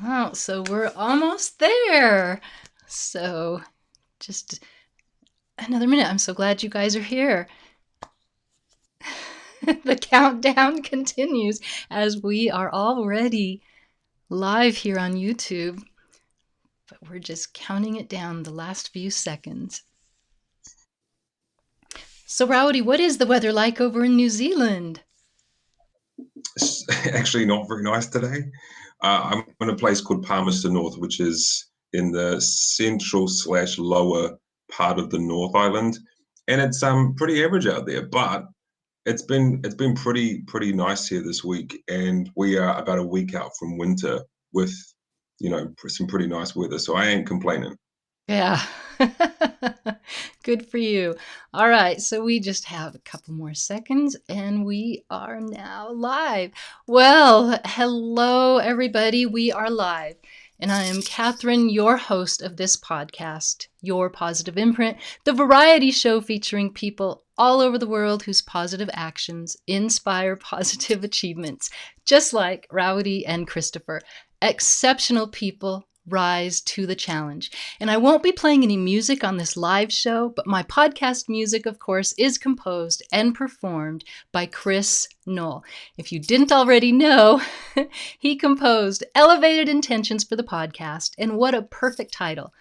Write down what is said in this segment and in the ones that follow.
Oh, so we're almost there. So just another minute. I'm so glad you guys are here. The countdown continues as we are already live here on YouTube, but we're just counting it down the last few seconds. So, Rowdy, what is the weather like over in New Zealand? It's actually not very nice today. I'm in a place called Palmerston North, which is in the central slash lower part of the North Island, and it's pretty average out there. But it's been pretty nice here this week, and we are about a week out from winter with some pretty nice weather. So I ain't complaining. Yeah. Good for you. All right, so we just have a couple more seconds and we are now live. Well, hello, everybody. We are live. And I am Catherine, your host of this podcast, Your Positive Imprint, the variety show featuring people all over the world whose positive actions inspire positive achievements, just like Rowdy and Christopher. Exceptional people rise to the challenge. And I won't be playing any music on this live show, but my podcast music, of course, is composed and performed by Chris Knoll. If you didn't already know, he composed Elevated Intentions for the podcast, and what a perfect title.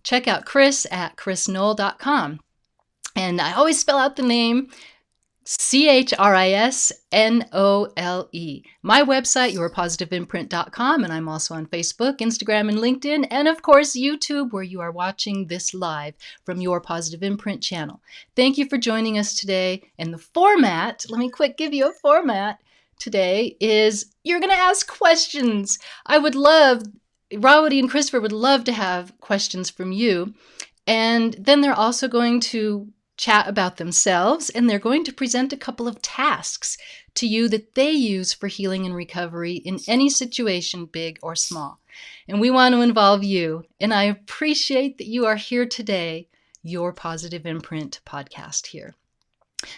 Check out Chris at chrisknoll.com. And I always spell out the name CHRISNOLE. My website, yourpositiveimprint.com, and I'm also on Facebook, Instagram, and LinkedIn, and of course, YouTube, where you are watching this live from Your Positive Imprint channel. Thank you for joining us today. And the format, let me quick give you a format today, is you're going to ask questions. I would love, Rawiri and Christopher would love to have questions from you. And then they're also going to chat about themselves, and they're going to present a couple of tasks to you that they use for healing and recovery in any situation, big or small. And we want to involve you. And I appreciate that you are here today, Your Positive Imprint podcast here.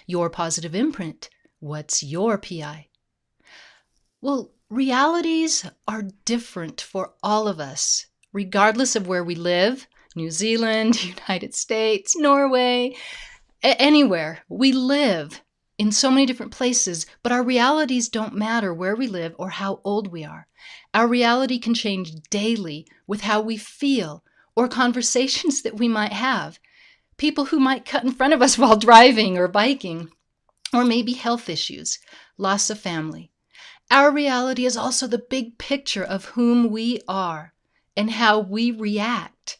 Your Positive Imprint. What's your PI? Well, realities are different for all of us, regardless of where we live. New Zealand, United States, Norway, anywhere. We live in so many different places, but our realities don't matter where we live or how old we are. Our reality can change daily with how we feel or conversations that we might have. People who might cut in front of us while driving or biking, or maybe health issues, loss of family. Our reality is also the big picture of whom we are and how we react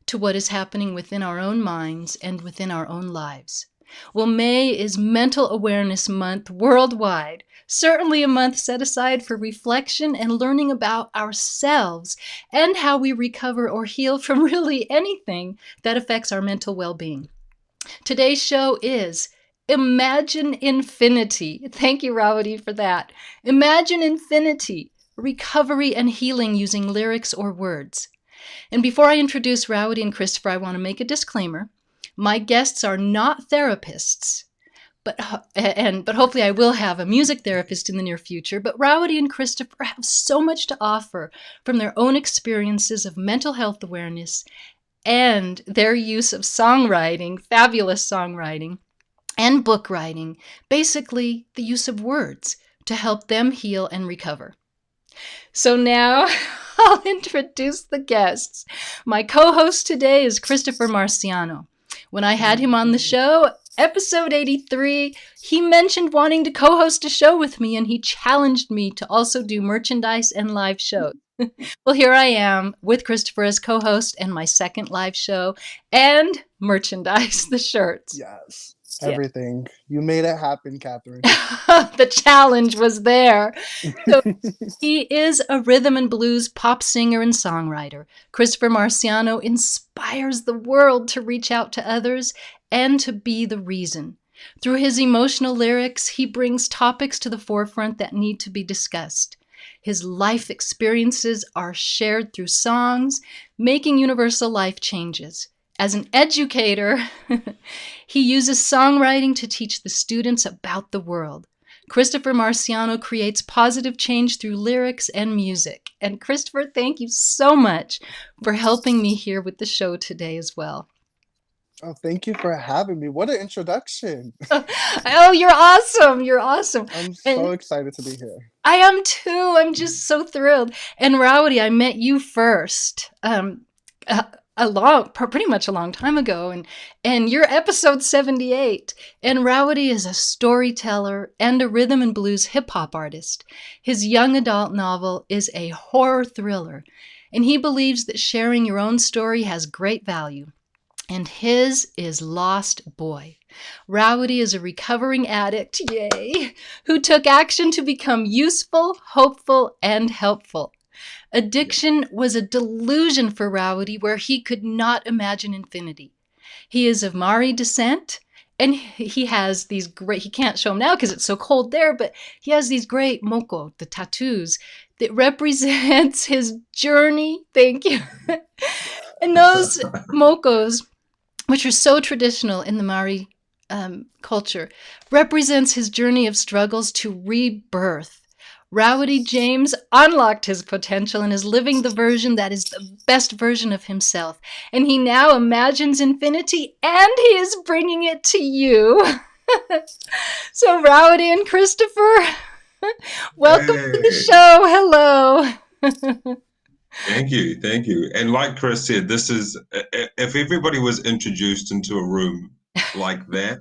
to what is happening within our own minds and within our own lives. Well, May is Mental Awareness Month worldwide, certainly a month set aside for reflection and learning about ourselves and how we recover or heal from really anything that affects our mental well-being. Today's show is Imagine Infinity. Thank you, Rawadi, for that. Imagine Infinity, recovery and healing using lyrics or words. And before I introduce Rowdy and Christopher, I want to make a disclaimer. My guests are not therapists, but hopefully I will have a music therapist in the near future. But Rowdy and Christopher have so much to offer from their own experiences of mental health awareness and their use of songwriting, fabulous songwriting, and book writing, basically the use of words to help them heal and recover. So now I'll introduce the guests. My co-host today is Christopher Marciano. When I had him on the show, episode 83, he mentioned wanting to co-host a show with me, and he challenged me to also do merchandise and live shows. Well, here I am with Christopher as co-host and my second live show and merchandise, the shirts. Yes. Yeah. Everything. You made it happen, Catherine. The challenge was there. So he is a rhythm and blues pop singer and songwriter. Christopher Marciano inspires the world to reach out to others and to be the reason. Through his emotional lyrics, he brings topics to the forefront that need to be discussed. His life experiences are shared through songs, making universal life changes. As an educator, he uses songwriting to teach the students about the world. Christopher Marciano creates positive change through lyrics and music. And Christopher, thank you so much for helping me here with the show today as well. Oh, thank you for having me. What an introduction. Oh, you're awesome. You're awesome. I'm so And excited to be here. I am too. I'm just so thrilled. And Rowdy, I met you first. Pretty much a long time ago, and you're episode 78. And Rowdy is a storyteller and a rhythm and blues hip hop artist. His young adult novel is a horror thriller, and he believes that sharing your own story has great value. And his is Lost Boy. Rowdy is a recovering addict, yay, who took action to become useful, hopeful, and helpful. Addiction was a delusion for Rowdy where he could not imagine infinity. He is of Maori descent, and he has these great, he can't show them now because it's so cold there, but he has these great moko, the tattoos, that represents his journey. Thank you. And those mokos, which are so traditional in the Maori culture, represents his journey of struggles to rebirth. Rawiri James unlocked his potential and is living the version that is the best version of himself. And he now imagines infinity, and he is bringing it to you. So Rawiri and Christopher, welcome to the show. Hello. Thank you, thank you. And like Chris said, this is if everybody was introduced into a room like that,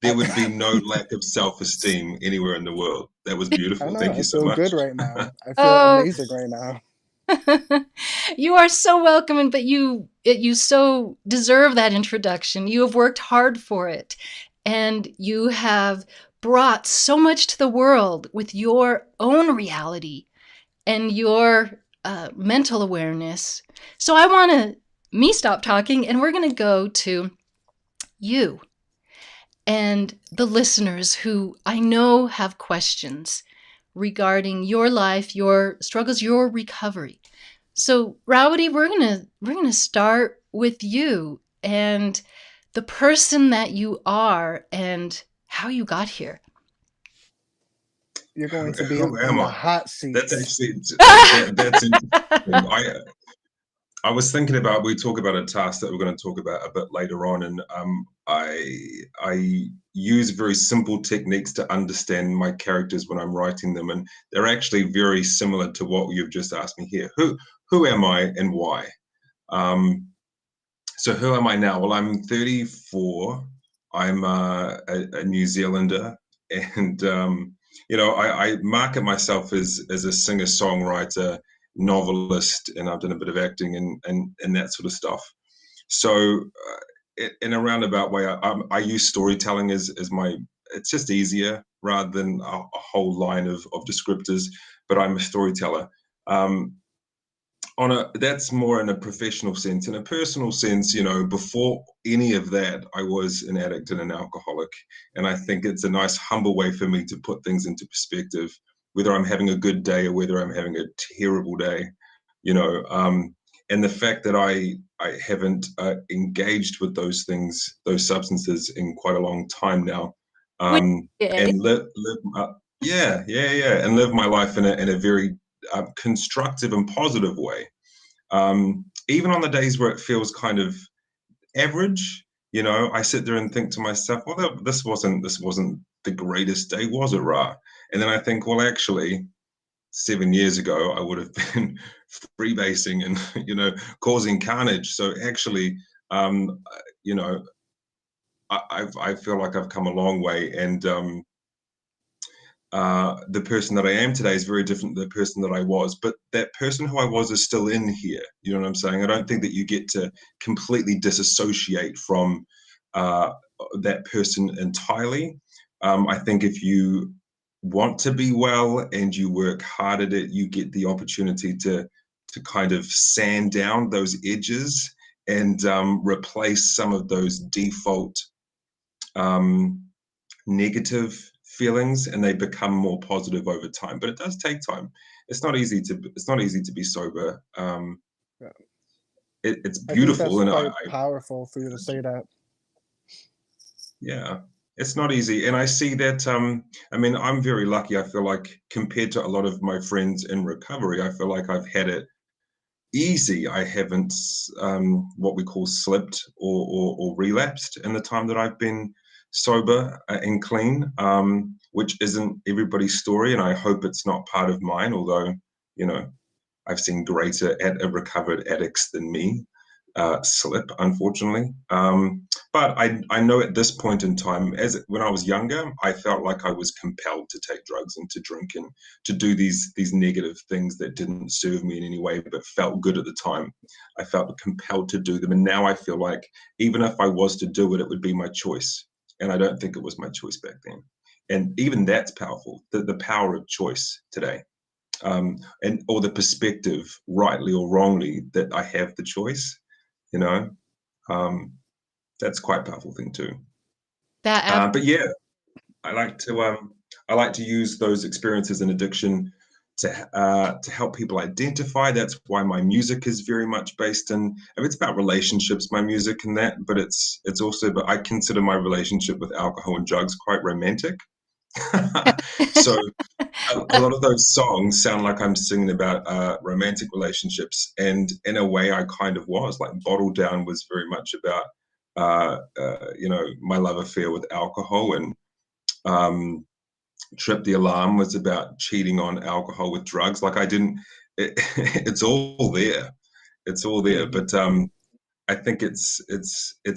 there would be no lack of self-esteem anywhere in the world. That was I beautiful. know. Thank I you so feel much. good right now. I feel amazing right now. You are so welcome, but you so deserve that introduction. You have worked hard for it, and you have brought so much to the world with your own reality and your mental awareness. So I want to stop talking, and we're going to go to you and the listeners who I know have questions regarding your life, your struggles, your recovery. So, Rowdy, we're gonna start with you and the person that you are and how you got here. You're going to be Who in am the I? hot seat. That's actually that's interesting. I was thinking about, we talk about a task that we're going to talk about a bit later on, and I use very simple techniques to understand my characters when I'm writing them, and they're actually very similar to what you've just asked me here. Who am I and why? So who am I now? Well, I'm 34. I'm a New Zealander, and I market myself as a singer-songwriter, novelist, and I've done a bit of acting and that sort of stuff. So, in a roundabout way, I use storytelling as my. It's just easier rather than a whole line of descriptors. But I'm a storyteller. That's more in a professional sense. In a personal sense, before any of that, I was an addict and an alcoholic, and I think it's a nice humble way for me to put things into perspective, whether I'm having a good day or whether I'm having a terrible day. And the fact that I haven't engaged with those things, those substances, in quite a long time now, and and live my life in a very constructive and positive way. Even on the days where it feels kind of average, I sit there and think to myself, well, this wasn't the greatest day, was it, Ra? And then I think, well, actually, 7 years ago, I would have been freebasing and causing carnage. So actually, I feel like I've come a long way, and the person that I am today is very different than the person that I was, but that person who I was is still in here. You know what I'm saying? I don't think that you get to completely disassociate from that person entirely. I think if you want to be well and you work hard at it, you get the opportunity to kind of sand down those edges and replace some of those default negative feelings, and they become more positive over time. But it does take time. It's not easy to be sober. Yeah. It's I think beautiful, that's and quite powerful for you to say that. yeah, It's not easy. And I see that, I mean, I'm very lucky. I feel like compared to a lot of my friends in recovery, I feel like I've had it easy. I haven't what we call slipped or relapsed in the time that I've been sober and clean, which isn't everybody's story. And I hope it's not part of mine, although, you know, I've seen greater recovered addicts than me slip, unfortunately. But I know at this point in time, as when I was younger, I felt like I was compelled to take drugs and to drink and to do these negative things that didn't serve me in any way, but felt good at the time. I felt compelled to do them, and now I feel like even if I was to do it, it would be my choice, and I don't think it was my choice back then. And even that's powerful. The power of choice today. And or the perspective, rightly or wrongly, that I have the choice, you know, um, that's quite a powerful thing too. That But yeah, I like to I like to use those experiences in addiction to help people identify. That's why my music is very much based in. I mean, it's about relationships, my music and that, but it's also. But I consider my relationship with alcohol and drugs quite romantic. So a lot of those songs sound like I'm singing about romantic relationships, and in a way, I kind of was. Like "Bottle Down" was very much about, you know, my love affair with alcohol, and um, "Trip the Alarm" was about cheating on alcohol with drugs. Like I didn't. It's all there. It's all there. Mhm. But I think it's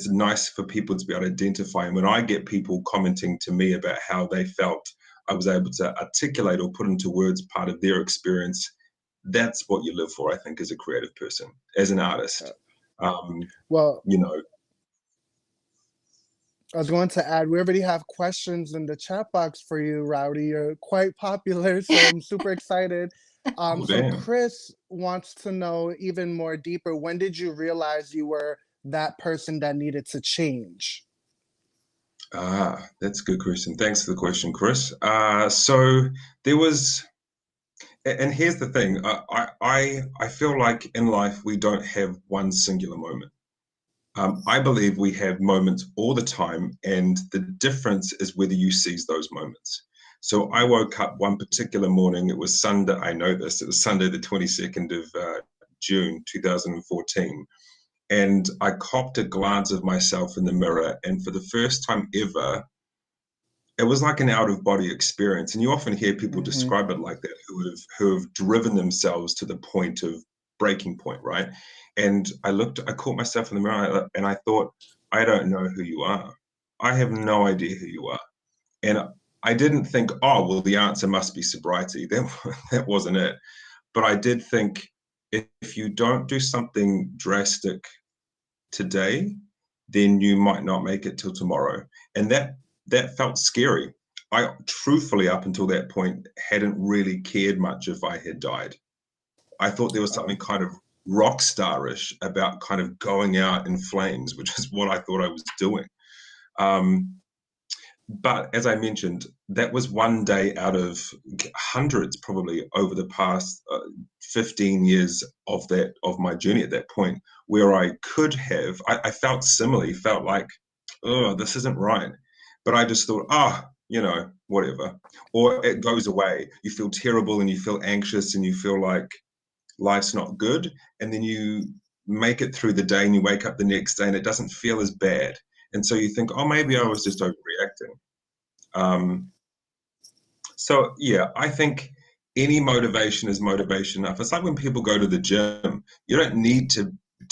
nice for people to be able to identify. And when I get people commenting to me about how they felt I was able to articulate or put into words part of their experience, that's what you live for, I think, as a creative person, as an artist. Well, You know, I was going to add, we already have questions in the chat box for you, Rowdy. You're quite popular, so I'm super excited. oh So damn. Chris wants to know even more deeper, when did you realize you were that person that needed to change? That's a good question. Thanks for the question, Chris. So there was, and here's the thing. I feel like in life we don't have one singular moment. I believe we have moments all the time, and the difference is whether you seize those moments. So I woke up one particular morning. It was Sunday. I know this. It was Sunday, the 22nd of June, 2014. And I copped a glance of myself in the mirror. And for the first time ever, it was like an out of body experience. And you often hear people Hmm. describe it like that, who have driven themselves to the point of breaking point, right? And I caught myself in the mirror and I thought, I don't know who you are. I have no idea who you are. And I didn't think, oh, well, the answer must be sobriety. That wasn't it. But I did think if you don't do something drastic today, then you might not make it till tomorrow. And that felt scary. I truthfully, up until that point, hadn't really cared much if I had died. I thought there was something Oh, kind of rock starish about kind of going out in flames, which is what I thought I was doing. Um, but as I mentioned, that was one day out of hundreds, probably over the past 15 years of my journey at that point, where I could have. I felt similarly, felt like, oh, this isn't right. But I just thought, you know, whatever. Or it goes away. You feel terrible and you feel anxious and you feel like life's not good, and then you make it through the day and you wake up the next day and it doesn't feel as bad. And so you think, oh, maybe I was just overreacting. Um, so yeah, I think any motivation is motivation enough. It's like when people go to the gym, you don't need to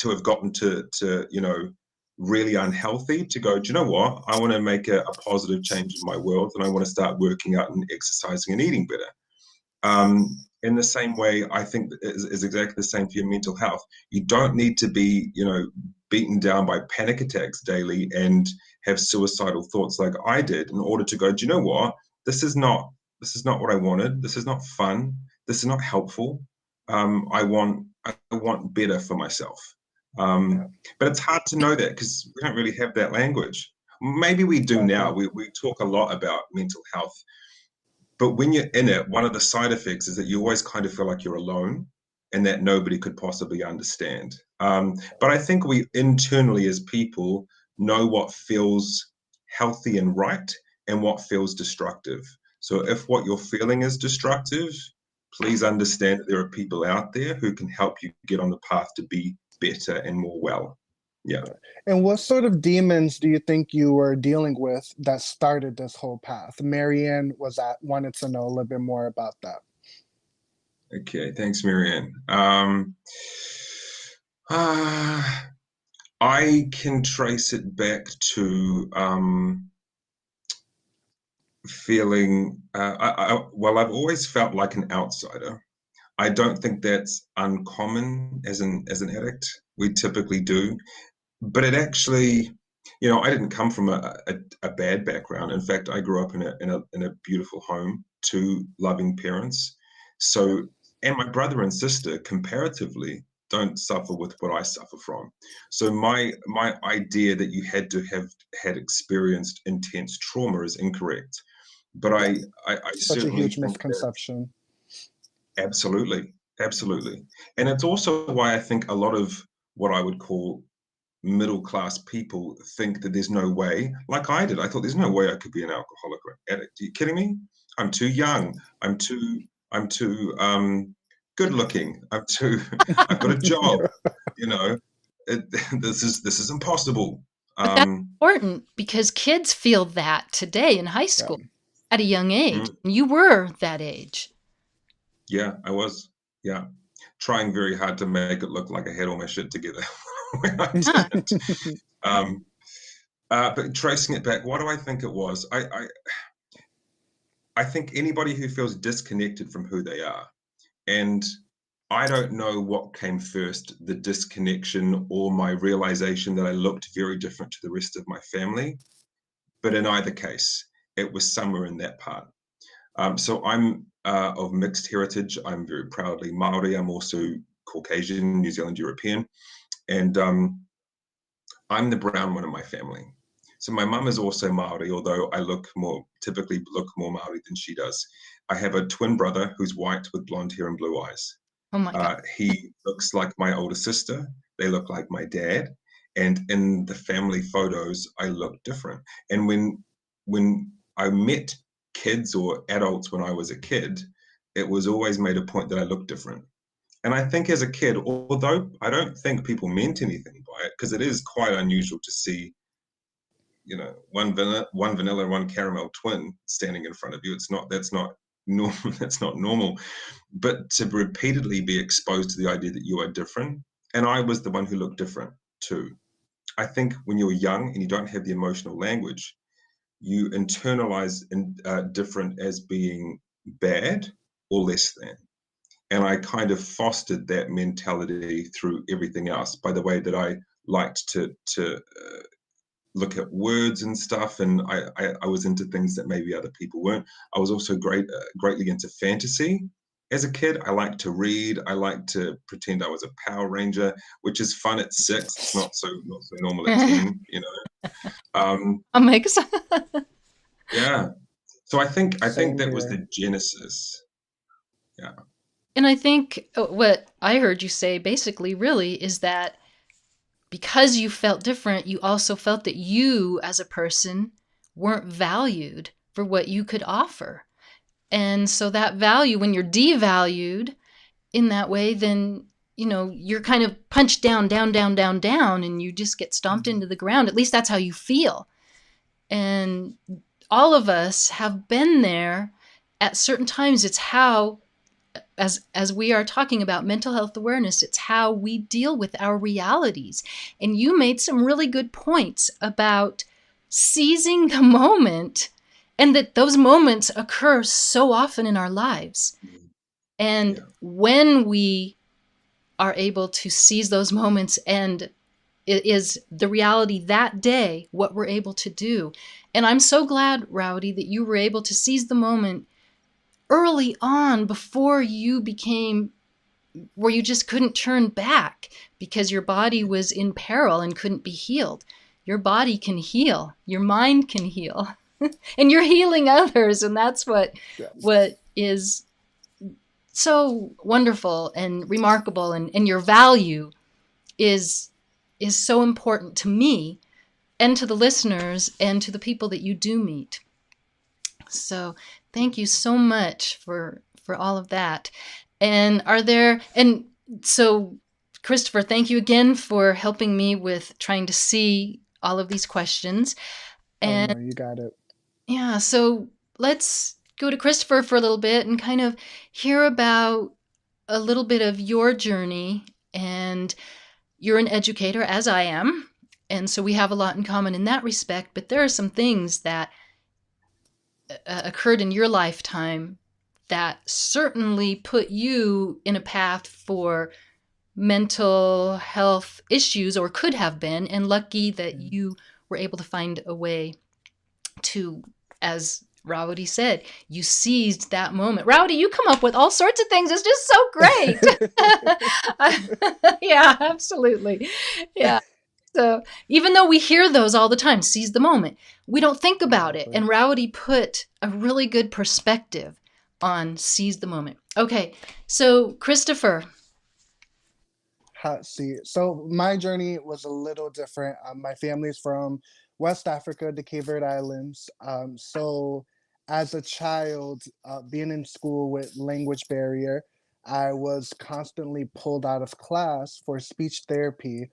have gotten to you know really unhealthy to go, do you know what? I want to make a positive change in my world and I want to start working out and exercising and eating better. In the same way, I think is exactly the same for your mental health. You don't need to be, you know, beaten down by panic attacks daily and have suicidal thoughts like I did in order to go, do you know what? This is not this is not what I wanted. This is not fun. This is not helpful. I want better for myself. yeah, But it's hard to know that because we don't really have that language. Maybe we do now. exactly. We talk a lot about mental health, but when you're in it, one of the side effects is that you always kind of feel like you're alone and that nobody could possibly understand. But I think we internally as people know what feels healthy and right and what feels destructive. So if what you're feeling is destructive, please understand that there are people out there who can help you get on the path to be better and more well. Yeah. And what sort of demons do you think you were dealing with that started this whole path? Marianne wanted to know a little bit more about that. Okay, thanks, Marianne. I can trace it back to feeling, well, I've always felt like an outsider. I don't think that's uncommon as an addict. We typically do, but it actually, I didn't come from a bad background. In fact, I grew up in a beautiful home, two loving parents. So, and my brother and sister comparatively don't suffer with what I suffer from. So my idea that you had to have had experienced intense trauma is incorrect. But I Such a certainly huge think that misconception. absolutely, absolutely. And it's also why I think a lot of what I would call middle class people think that there's no way, like I did. I thought there's no way I could be an alcoholic or addict. Are you kidding me? I'm too young. I'm too good looking. I've got a job, you know. It, this is impossible. But that's important because kids feel that today in high Yeah. school at a young age. mm, You were that age. yeah, I was. Yeah. Trying very hard to make it look like I had all my shit together when I Huh. didn't. Um, but tracing it back, what do I think it was? I think anybody who feels disconnected from who they are, and I don't know what came first, the disconnection or my realization that I looked very different to the rest of my family. But in either case, it was somewhere in that part. So I'm of mixed heritage. I'm very proudly Maori. I'm also Caucasian, New Zealand European, and I'm the brown one in my family. So my mum is also Maori, although I typically look more Maori than she does. I have a twin brother who's white with blonde hair and blue eyes. Oh my God. He looks like my older sister. They look like my dad. And in the family photos, I look different. And when I met kids or adults when I was a kid, it was always made a point that I looked different. And I think as a kid, although I don't think people meant anything by it, because it is quite unusual to see, one vanilla, one caramel twin standing in front of you. That's not normal. That's not normal. But to repeatedly be exposed to the idea that you are different, and I was the one who looked different too. I think when you're young and you don't have the emotional language, you internalize different as being bad or less than. And I kind of fostered that mentality through everything else by the way that I liked to look at words and stuff, and I was into things that maybe other people weren't. I was also greatly into fantasy. As a kid, I liked to read. I liked to pretend I was a Power Ranger, which is fun at 6. It's not so normal at 10. I'm like, Yeah. So I think Same that was here. the genesis. Yeah. and I think what I heard you say basically really is that because you felt different, you also felt that you as a person weren't valued for what you could offer. And so that value, when you're devalued in that way, then you're kind of punched down, down, down, down, down, and you just get stomped into the ground. At least that's how you feel. And all of us have been there at certain times. It's how, as we are talking about mental health awareness, it's how we deal with our realities. And you made some really good points about seizing the moment, and that those moments occur so often in our lives. And Yeah. when we are able to seize those moments, and it is the reality that day what we're able to do. And I'm so glad, Rowdy, that you were able to seize the moment early on before you became where you just couldn't turn back because your body was in peril and couldn't be healed. Your body can heal, your mind can heal, and you're healing others. And that's what is so wonderful and remarkable, and your value is so important to me and to the listeners and to the people that you do meet. So thank you so much for all of that. And so Christopher, thank you again for helping me with trying to see all of these questions. And Oh no, you got it. yeah, so let's go to Christopher for a little bit and kind of hear about a little bit of your journey. And you're an educator, as I am. And so we have a lot in common in that respect. But there are some things that occurred in your lifetime that certainly put you in a path for mental health issues, or could have been, and lucky that you were able to find a way to, as Rawiri said, you seized that moment. Rawiri, you come up with all sorts of things. It's just so great. Yeah, absolutely. Yeah. So even though we hear those all the time, seize the moment, we don't think about it. Exactly. And Rawiri put a really good perspective on seize the moment. Okay, so Christopher. Hot seat. So my journey was a little different. My family's from West Africa, the Cape Verde Islands. So as a child, being in school with language barrier, I was constantly pulled out of class for speech therapy,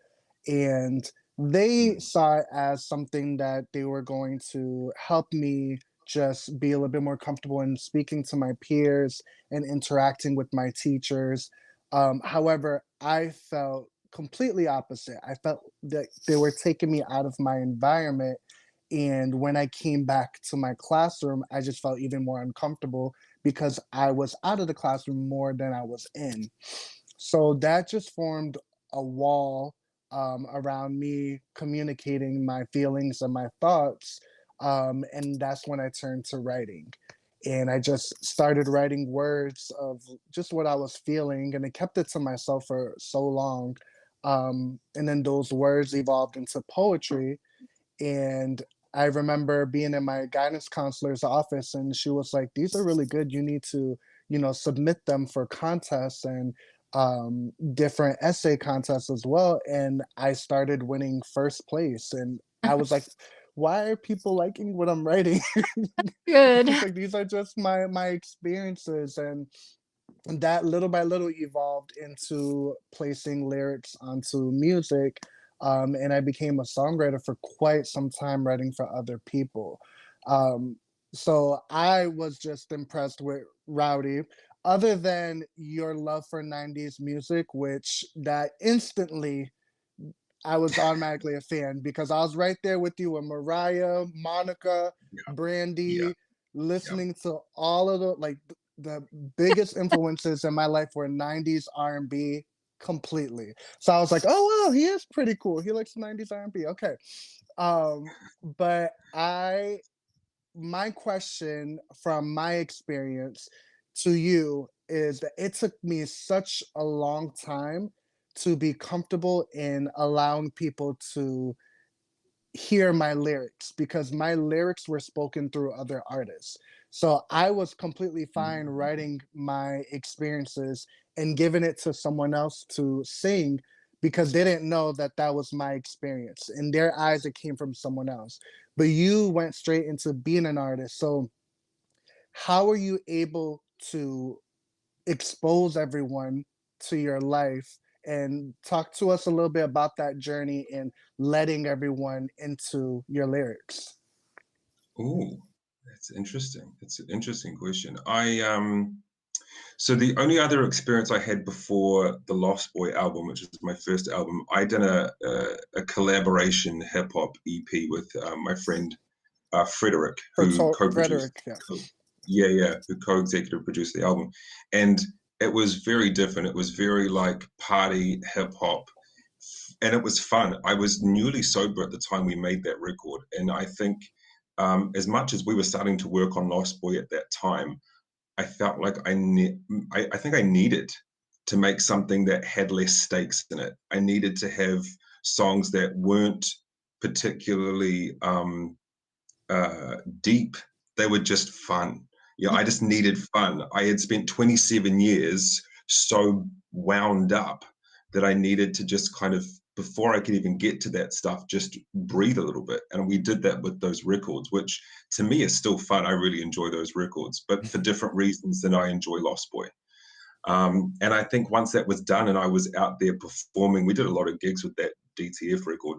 and they saw it as something that they were going to help me just be a little bit more comfortable in speaking to my peers and interacting with my teachers. However, I felt completely opposite. I felt that they were taking me out of my environment. And when I came back to my classroom, I just felt even more uncomfortable because I was out of the classroom more than I was in. So that just formed a wall around me communicating my feelings and my thoughts. And that's when I turned to writing. And I just started writing words of just what I was feeling, and I kept it to myself for so long. And then those words evolved into poetry. And I remember being in my guidance counselor's office, and she was like, "These are really good. You need to, submit them for contests and different essay contests as well." And I started winning first place. And I was like, why are people liking what I'm writing? Good. It's like these are just my experiences, and that little by little evolved into placing lyrics onto music. And I became a songwriter for quite some time, writing for other people. Um, so I was just impressed with Rowdy. Other than your love for 90s music, which that instantly I was automatically a fan because I was right there with you with Mariah, Monica, Yeah, yeah, Brandy, yeah. listening to all of the biggest influences in my life were 90s R&B completely. So I was like, "Oh wow, he is pretty cool. He likes 90s R&B." Okay. Um but I my question from my experience to you is that it took me such a long time to be comfortable in allowing people to hear my lyrics because my lyrics were spoken through other artists. So I was completely fine Mm. writing my experiences and giving it to someone else to sing because they didn't know that that was my experience. In their eyes, it came from someone else. But you went straight into being an artist. So how are you able to expose everyone to your life, and talk to us a little bit about that journey and letting everyone into your lyrics? Oh, that's interesting. That's an interesting question. So the only other experience I had before the Lost Boy album, which is my first album, I did a collaboration hip hop EP with my friend Frederick, who co-produced, Frederick, yeah. who co-executive produced the album, and it was very different. It was very like party hip hop, and it was fun. I was newly sober at the time we made that record, and I think as much as we were starting to work on Lost Boy at that time, I felt like I think I needed to make something that had less stakes in it. I needed to have songs that weren't particularly deep. They were just fun. Yeah, I just needed fun. I had spent 27 years so wound up that I needed to just kind of before I could even get to that stuff, just breathe a little bit. And we did that with those records, which to me is still fun. I really enjoy those records, but for different reasons than I enjoy Lost Boy. And I think once that was done and I was out there performing, we did a lot of gigs with that DTF record.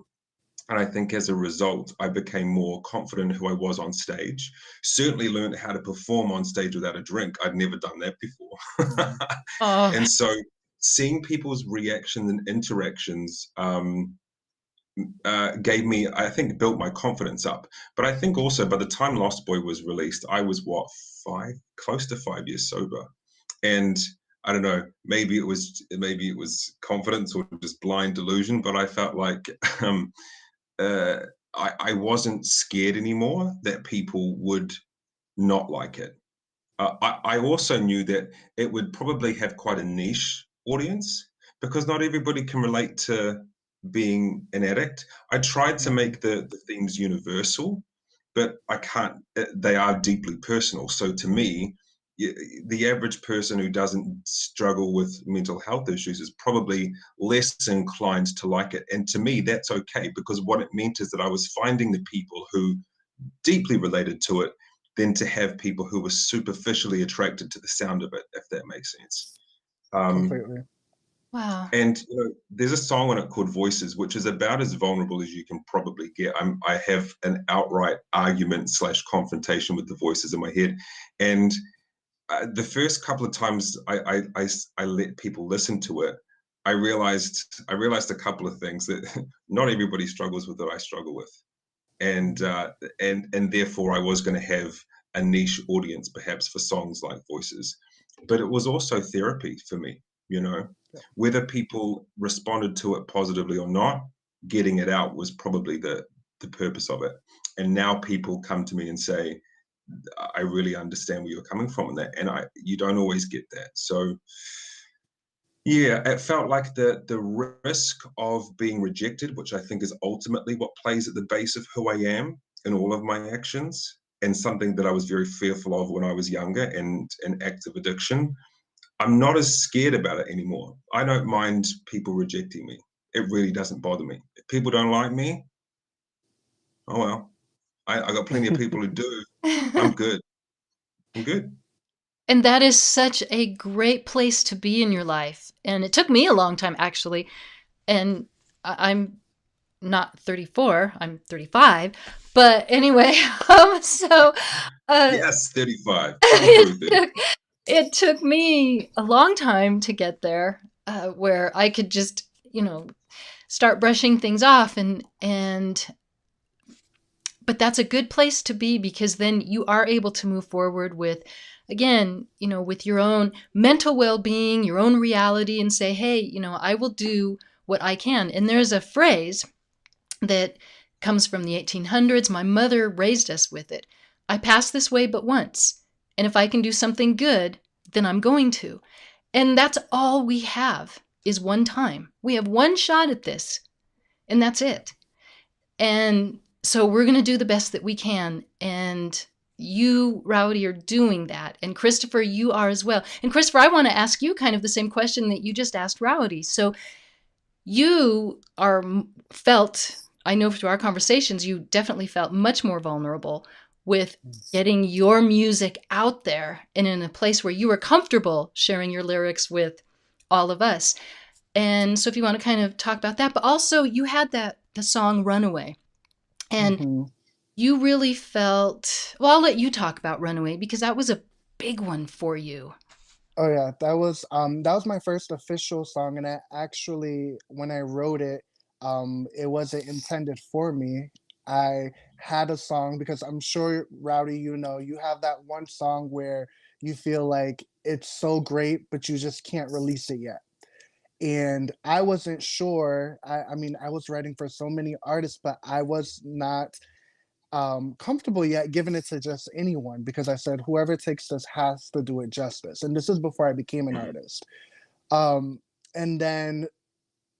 And I think as a result, I became more confident who I was on stage. Certainly learned how to perform on stage without a drink. I'd never done that before. Oh, And so seeing people's reactions and interactions gave me, I think, built my confidence up. But I think also by the time Lost Boy was released, I was what, close to 5 years sober. And I don't know, maybe it was confidence or just blind delusion, but I felt like uh, I wasn't scared anymore that people would not like it. I also knew that it would probably have quite a niche audience because not everybody can relate to being an addict. I tried to make the themes universal, but I can't, they are deeply personal. So to me, the average person who doesn't struggle with mental health issues is probably less inclined to like it. And to me, that's okay, because what it meant is that I was finding the people who deeply related to it than to have people who were superficially attracted to the sound of it, if that makes sense. Completely. wow. And there's a song on it called Voices, which is about as vulnerable as you can probably get. I have an outright argument / confrontation with the voices in my head. And the first couple of times I let people listen to it, I realized a couple of things that not everybody struggles with that I struggle with. And therefore I was going to have a niche audience perhaps for songs like Voices, but it was also therapy for me. Whether people responded to it positively or not, getting it out was probably the purpose of it. And now people come to me and say, I really understand where you're coming from in that, and you don't always get that. So yeah, it felt like the risk of being rejected, which I think is ultimately what plays at the base of who I am in all of my actions, and something that I was very fearful of when I was younger and an active addiction. I'm not as scared about it anymore. I don't mind people rejecting me. It really doesn't bother me. If people don't like me, oh well. I got plenty of people who do. I'm good. I'm good. And that is such a great place to be in your life. And it took me a long time, actually. And I'm not 34, I'm 35. But anyway, so Yes, 35. Come it, through 30. took, it took me a long time to get there, where I could just, start brushing things off. But that's a good place to be, because then you are able to move forward with, again, with your own mental well-being, your own reality, and say, hey, I will do what I can. And there's a phrase that comes from the 1800s. My mother raised us with it. I pass this way but once. And if I can do something good, then I'm going to. And that's all we have, is one time. We have one shot at this, and that's it. And so we're going to do the best that we can. And you, Rowdy, are doing that. And Christopher, you are as well. And Christopher, I want to ask you kind of the same question that you just asked Rowdy. So you felt, I know through our conversations, you definitely felt much more vulnerable with getting your music out there and in a place where you were comfortable sharing your lyrics with all of us. And so if you want to kind of talk about that, but also you had the song Runaway, and Mm-hmm. you really felt, well, I'll let you talk about Runaway, because that was a big one for you. Oh yeah, that was my first official song, and I actually, when I wrote it, it wasn't intended for me. I had a song because I'm sure, Rowdy, you have that one song where you feel like it's so great, but you just can't release it yet. And I wasn't sure. I mean, I was writing for so many artists, but I was not comfortable yet giving it to just anyone, because I said whoever takes this has to do it justice. And this is before I became an artist. Um, and then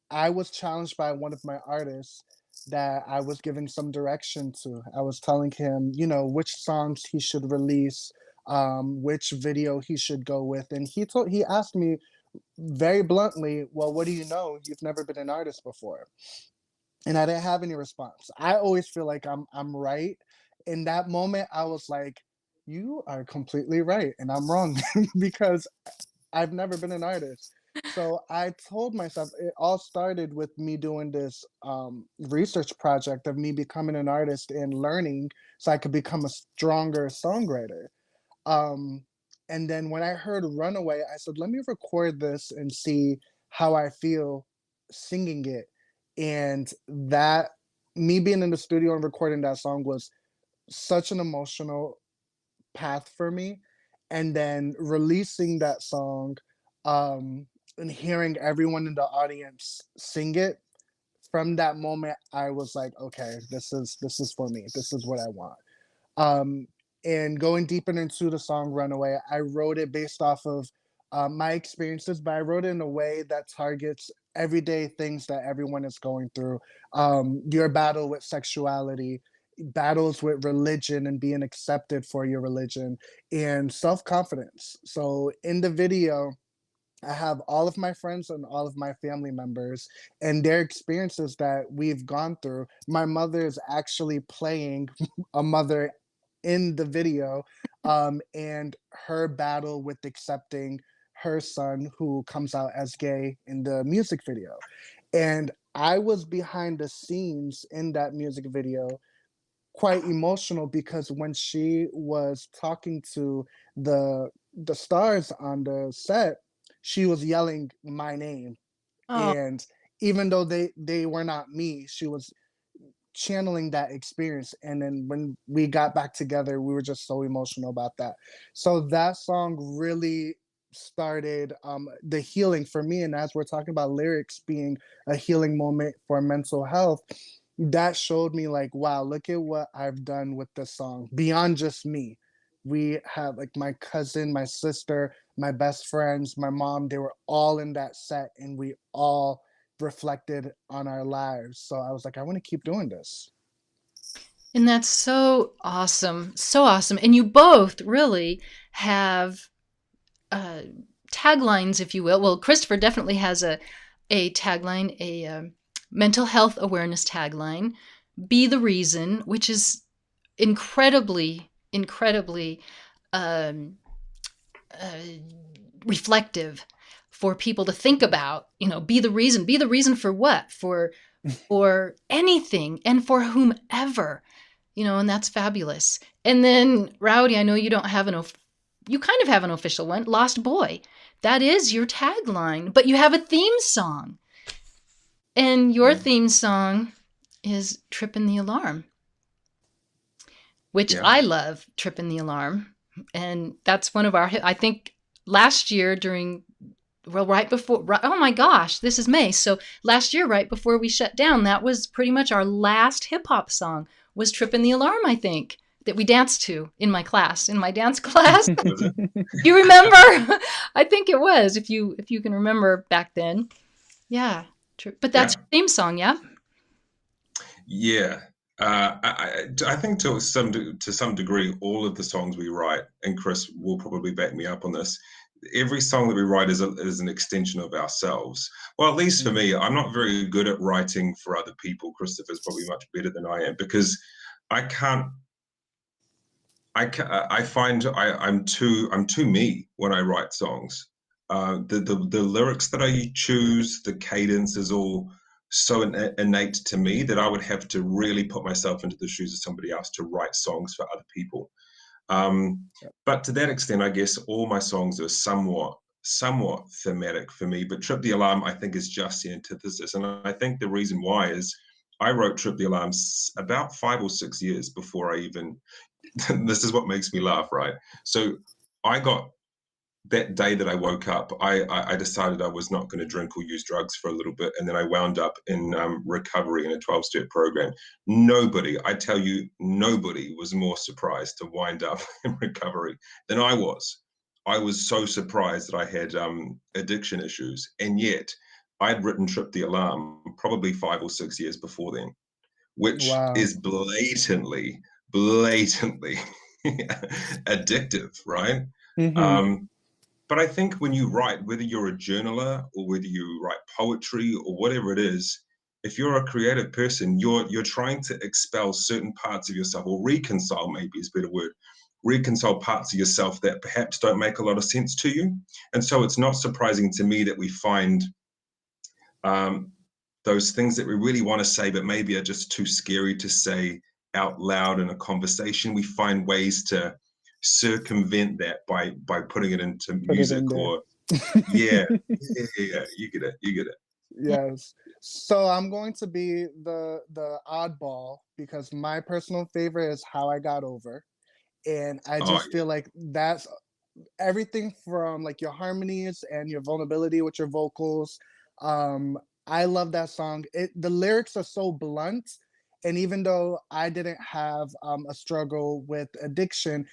I was challenged by one of my artists that I was giving some direction to. I was telling him, which songs he should release, which video he should go with, and he asked me very bluntly, well, what do you know? You've never been an artist before. And I didn't have any response. I always feel like I'm right. In that moment, I was like, you are completely right, and I'm wrong because I've never been an artist. So I told myself it all started with me doing this research project of me becoming an artist and learning so I could become a stronger songwriter. Um, and then when I heard Runaway, I said, let me record this and see how I feel singing it. And that, me being in the studio and recording that song was such an emotional path for me. And then releasing that song, and hearing everyone in the audience sing it, from that moment I was like, okay, this is for me. This is what I want. Um, and going deeper into the song Runaway, I wrote it based off of my experiences, but I wrote it in a way that targets everyday things that everyone is going through. Your battle with sexuality, battles with religion and being accepted for your religion, and self confidence. So in the video, I have all of my friends and all of my family members and their experiences that we've gone through. My mother is actually playing a mother in the video, and her battle with accepting her son, who comes out as gay in the music video. And I was behind the scenes in that music video, quite emotional, because when she was talking to the stars on the set, she was yelling my name. Oh, And even though they were not me, she was channeling that experience. And then when we got back together, we were just so emotional about that. So that song really started the healing for me. And as we're talking about lyrics being a healing moment for mental health, that showed me like, wow, look at what I've done with this song beyond just me. We had like my cousin, my sister, my best friends, my mom, they were all in that set, and we all reflected on our lives. So I was like, I want to keep doing this. and that's so awesome. So awesome. And you both really have uh, taglines, if you will. Well, Christopher definitely has a tagline, a mental health awareness tagline, be the reason, which is incredibly um, uh, reflective for people to think about. You know, be the reason. Be the reason for what? For anything and for whomever. You know, and that's fabulous. And then Rowdy, I know you don't have you kind of have an official one, Lost Boy. That is your tagline, but you have a theme song. And your Mm. theme song is Trippin' the Alarm, which Yeah. I love, Trippin' the Alarm. And that's one of our, I think last year during, well, right before, oh my gosh, this is May. So last year, right before we shut down, that was pretty much our last hip hop song, was Trippin' the Alarm, I think, that we danced to in my class, in my dance class. Was it? You remember? I think it was, if you can remember back then. Yeah. But that's Yeah. your theme song, yeah? Yeah. I think to some degree, all of the songs we write, and Chris will probably back me up on this. Every song that we write is an extension of ourselves. Well, at least for me, Mhm. I'm not very good at writing for other people. Christopher's probably much better than I am because I can't. I find I'm too me when I write songs. The lyrics that I choose, the cadence is all so innate to me that I would have to really put myself into the shoes of somebody else to write songs for other people. Um, Yep. but to that extent, I guess all my songs are somewhat thematic for me. But Trip the Alarm, I think, is just the antithesis, and I think the reason why is I wrote Trip the Alarm about 5 or 6 years before I even this is what makes me laugh, right? So I got that day that I woke up, I decided I was not going to drink or use drugs for a little bit, and then I wound up in recovery in a 12-step program. Nobody, I tell you, nobody was more surprised to wind up in recovery than I was. I was so surprised that I had addiction issues, and yet I'd written "Trip the Alarm" probably 5 or 6 years before then, which Wow. is blatantly addictive, right? Hmm. Um, But I think when you write, whether you're a journaler or whether you write poetry or whatever it is, if you're a creative person, you're trying to expel certain parts of yourself, or reconcile, maybe is a better word, reconcile parts of yourself that perhaps don't make a lot of sense to you. And so it's not surprising to me that we find those things that we really want to say, but maybe are just too scary to say out loud in a conversation. We find ways to circumvent that by putting it into Put it in music, there. or yeah, you get it. Yes. So I'm going to be the oddball because my personal favorite is How I Got Over. And I Oh just feel like that's everything from like your harmonies and your vulnerability with your vocals. Um, I love that song. The lyrics are so blunt, and even though I didn't have a struggle with addiction,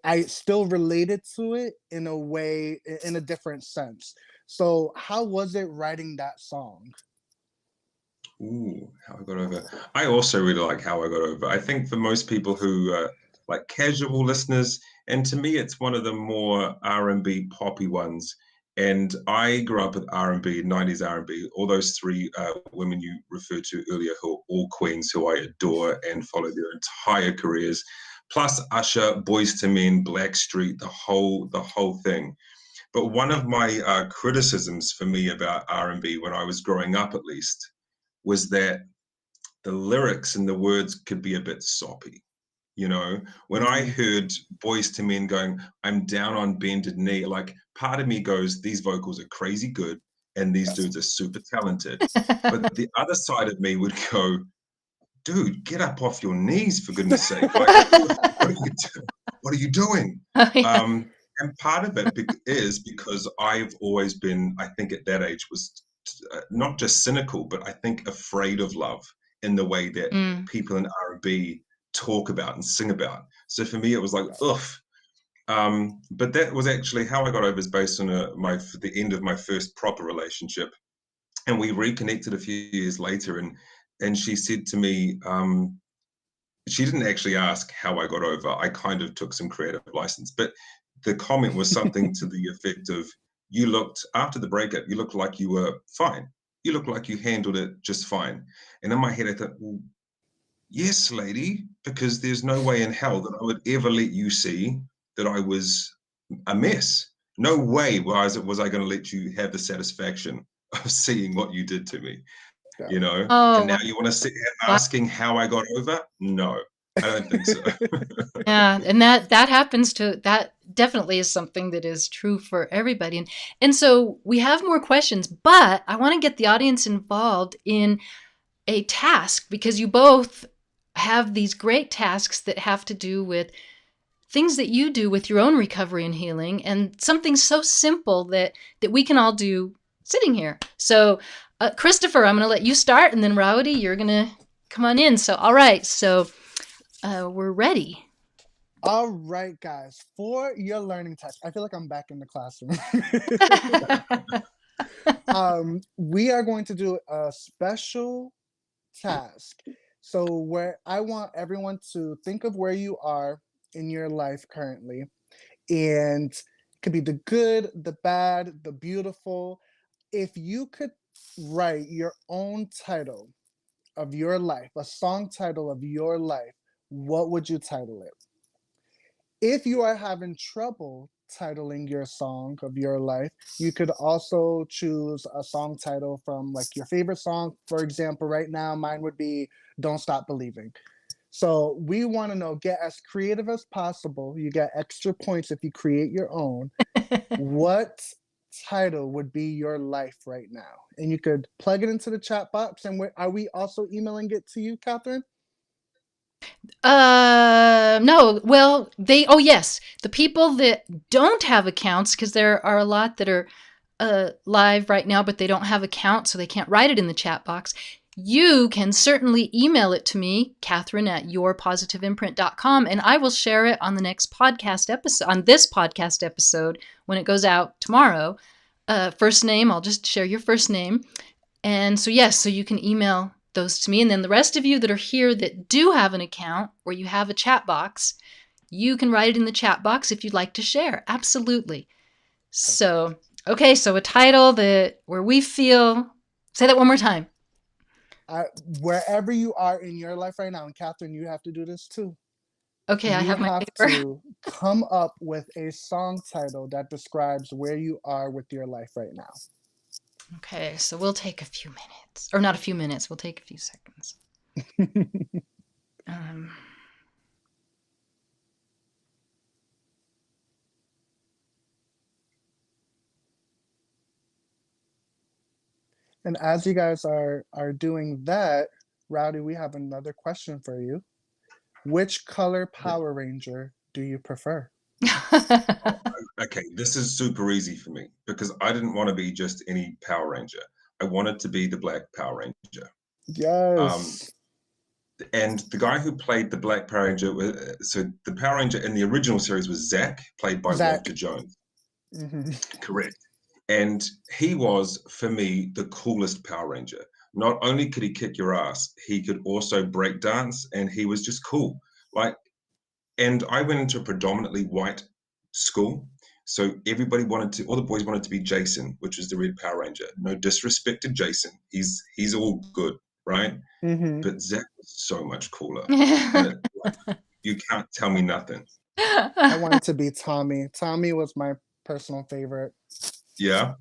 I still related to it in a way, in a different sense. So, how was it writing that song? Ooh, How I Got Over. I also really like How I Got Over. I think for most people who like casual listeners, and to me, it's one of the more R&B poppy ones. And I grew up with R&B, 90s R&B. All those three women you referred to earlier, who are all queens, who I adore and follow their entire careers. Plus Usher, Boys to Men, Blackstreet, the whole thing. But one of my criticisms for me about R&B when I was growing up, at least, was that the lyrics and the words could be a bit soppy. You know, when I Mhm. heard Boys to Men going, I'm down on bended knee, like part of me goes, these vocals are crazy good and these dudes are super talented. But the other side of me would go, dude, get up off your knees for goodness sake. Like, what are you doing? What are you doing? Oh, yeah. And part of it is because I've always been, I think at that age, was not just cynical, but I think afraid of love in the way that Mm. people in R&B talk about and sing about. So for me, it was like, ugh. But that was actually How I Got Over is based on the end of my first proper relationship, and we reconnected a few years later, and she said to me, she didn't actually ask how I got over. I kind of took some creative license, but the comment was something to the effect of, you looked, after the breakup, you looked like you were fine. You looked like you handled it just fine. And in my head, I thought, well, yes, lady, because there's no way in hell that I would ever let you see that I was a mess. No way was I going to let you have the satisfaction of seeing what you did to me, Yeah. you know? And now Oh, you want to sit here wow. asking how I got over? No, I don't think so. Yeah, and that happens to that definitely is something that is true for everybody. And so we have more questions, but I want to get the audience involved in a task because you both have these great tasks that have to do with things that you do with your own recovery and healing, and something so simple that we can all do sitting here. So, Christopher, I'm going to let you start, and then Rowdy, you're going to come on in. So, all right, so we're ready. All right, guys, for your learning test, I feel like I'm back in the classroom. We are going to do a special task. So, where I want everyone to think of where you are in your life currently, and it could be the good, the bad, the beautiful. If you could write your own title of your life, a song title of your life, what would you title it? If you are having trouble titling your song of your life, you could also choose a song title from like your favorite song. For example, right now, mine would be Don't Stop Believing. So we want to know, get as creative as possible. You get extra points if you create your own. What title would be your life right now? And you could plug it into the chat box. And are we also emailing it to you, Catherine? No, well, oh, yes, the people that don't have accounts, because there are a lot that are live right now, but they don't have accounts, so they can't write it in the chat box. You can certainly email it to me, Catherine at yourpositiveimprint.com, and I will share it on the next podcast episode, on this podcast episode when it goes out tomorrow. First name, I'll just share your first name. And so, yes, so you can email those to me. And then the rest of you that are here that do have an account or you have a chat box, you can write it in the chat box if you'd like to share. Absolutely. So, okay, so a title where we feel, say that one more time. Wherever you are in your life right now, and Catherine, you have to do this too. Okay, I You have my have paper. to come up with a song title that describes where you are with your life right now. Okay, so we'll take a few minutes. Or not a few minutes, we'll take a few seconds. And as you guys are doing that, Rowdy, we have another question for you. Which color Power Ranger do you prefer? Oh, okay, this is super easy for me because I didn't want to be just any Power Ranger. I wanted to be the Black Power Ranger. Yes. And the guy who played the Black Power Ranger, so the Power Ranger in the original series was Zach, played by Zach. Walter Jones. Mm-hmm. Correct. And he was, for me, the coolest Power Ranger. Not only could he kick your ass, he could also break dance, and he was just cool. Like, and I went into a predominantly white school, so all the boys wanted to be Jason, which is the Red Power Ranger. No disrespect to Jason, he's all good, right? Mm-hmm. But Zach was so much cooler, and you can't tell me nothing. I wanted to be Tommy. Tommy was my personal favorite. Yeah,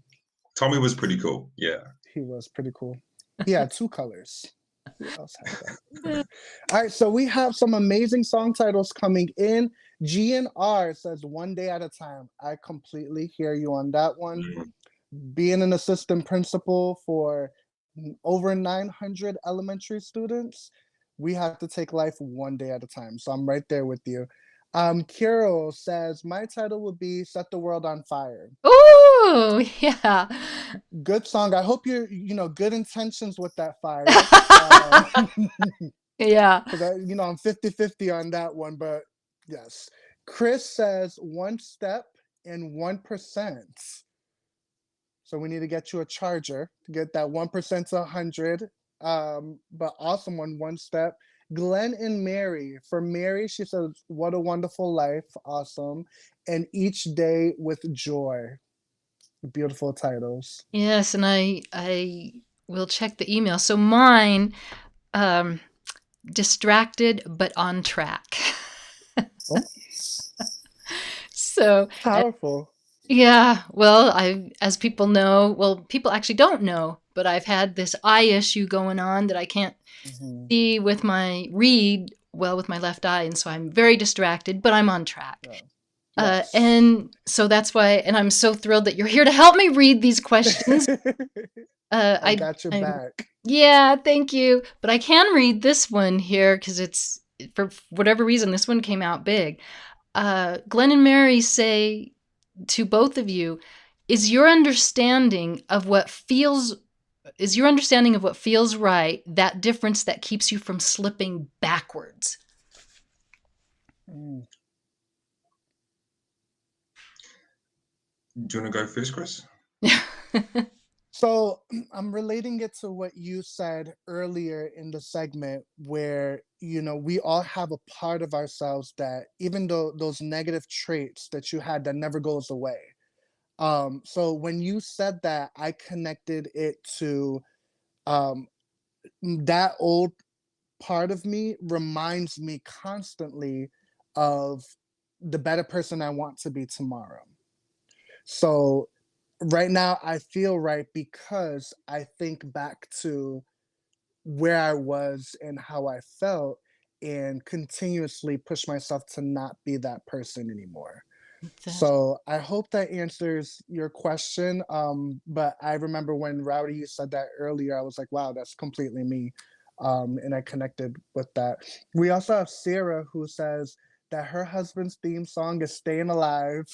Tommy was pretty cool. Yeah, he was pretty cool. He had 2 colors. Who else had that? All right, so we have some amazing song titles coming in. GNR says One Day at a Time. I completely hear you on that one. Being an assistant principal for over 900 elementary students, we have to take life one day at a time. So I'm right there with you. Kirill says, my title would be Set the World on Fire. Ooh, yeah. Good song. I hope you're good intentions with that fire. Yeah. Because I'm 50-50 on that one, but yes. Chris says 1 step and 1%. So we need to get you a charger to get that 1% to 100. But awesome one step. Glenn and Mary. For Mary, she says, what a wonderful life. Awesome. And Each Day with Joy. Beautiful titles. Yes, and I will check the email. So mine, distracted but on track. Oh. So powerful. Yeah, well, as people know, people actually don't know, but I've had this eye issue going on that I can't see with my left eye, and so I'm very distracted, but I'm on track. Yeah. Yes. And so that's why, and I'm so thrilled that you're here to help me read these questions. I got your back. Yeah, thank you. But I can read this one here because it's, for whatever reason, this one came out big. Glenn and Mary say to both of you, is your understanding of what feels right, that difference that keeps you from slipping backwards? Do you want to go first, Chris? So I'm relating it to what you said earlier in the segment where, we all have a part of ourselves that, even though those negative traits that you had, that never goes away. So when you said that, I connected it to that old part of me reminds me constantly of the better person I want to be tomorrow. So right now I feel right because I think back to where I was and how I felt and continuously push myself to not be that person anymore. So I hope that answers your question. But I remember when Rowdy, you said that earlier, I was like, wow, that's completely me. And I connected with that. We also have Sarah who says that her husband's theme song is Staying Alive.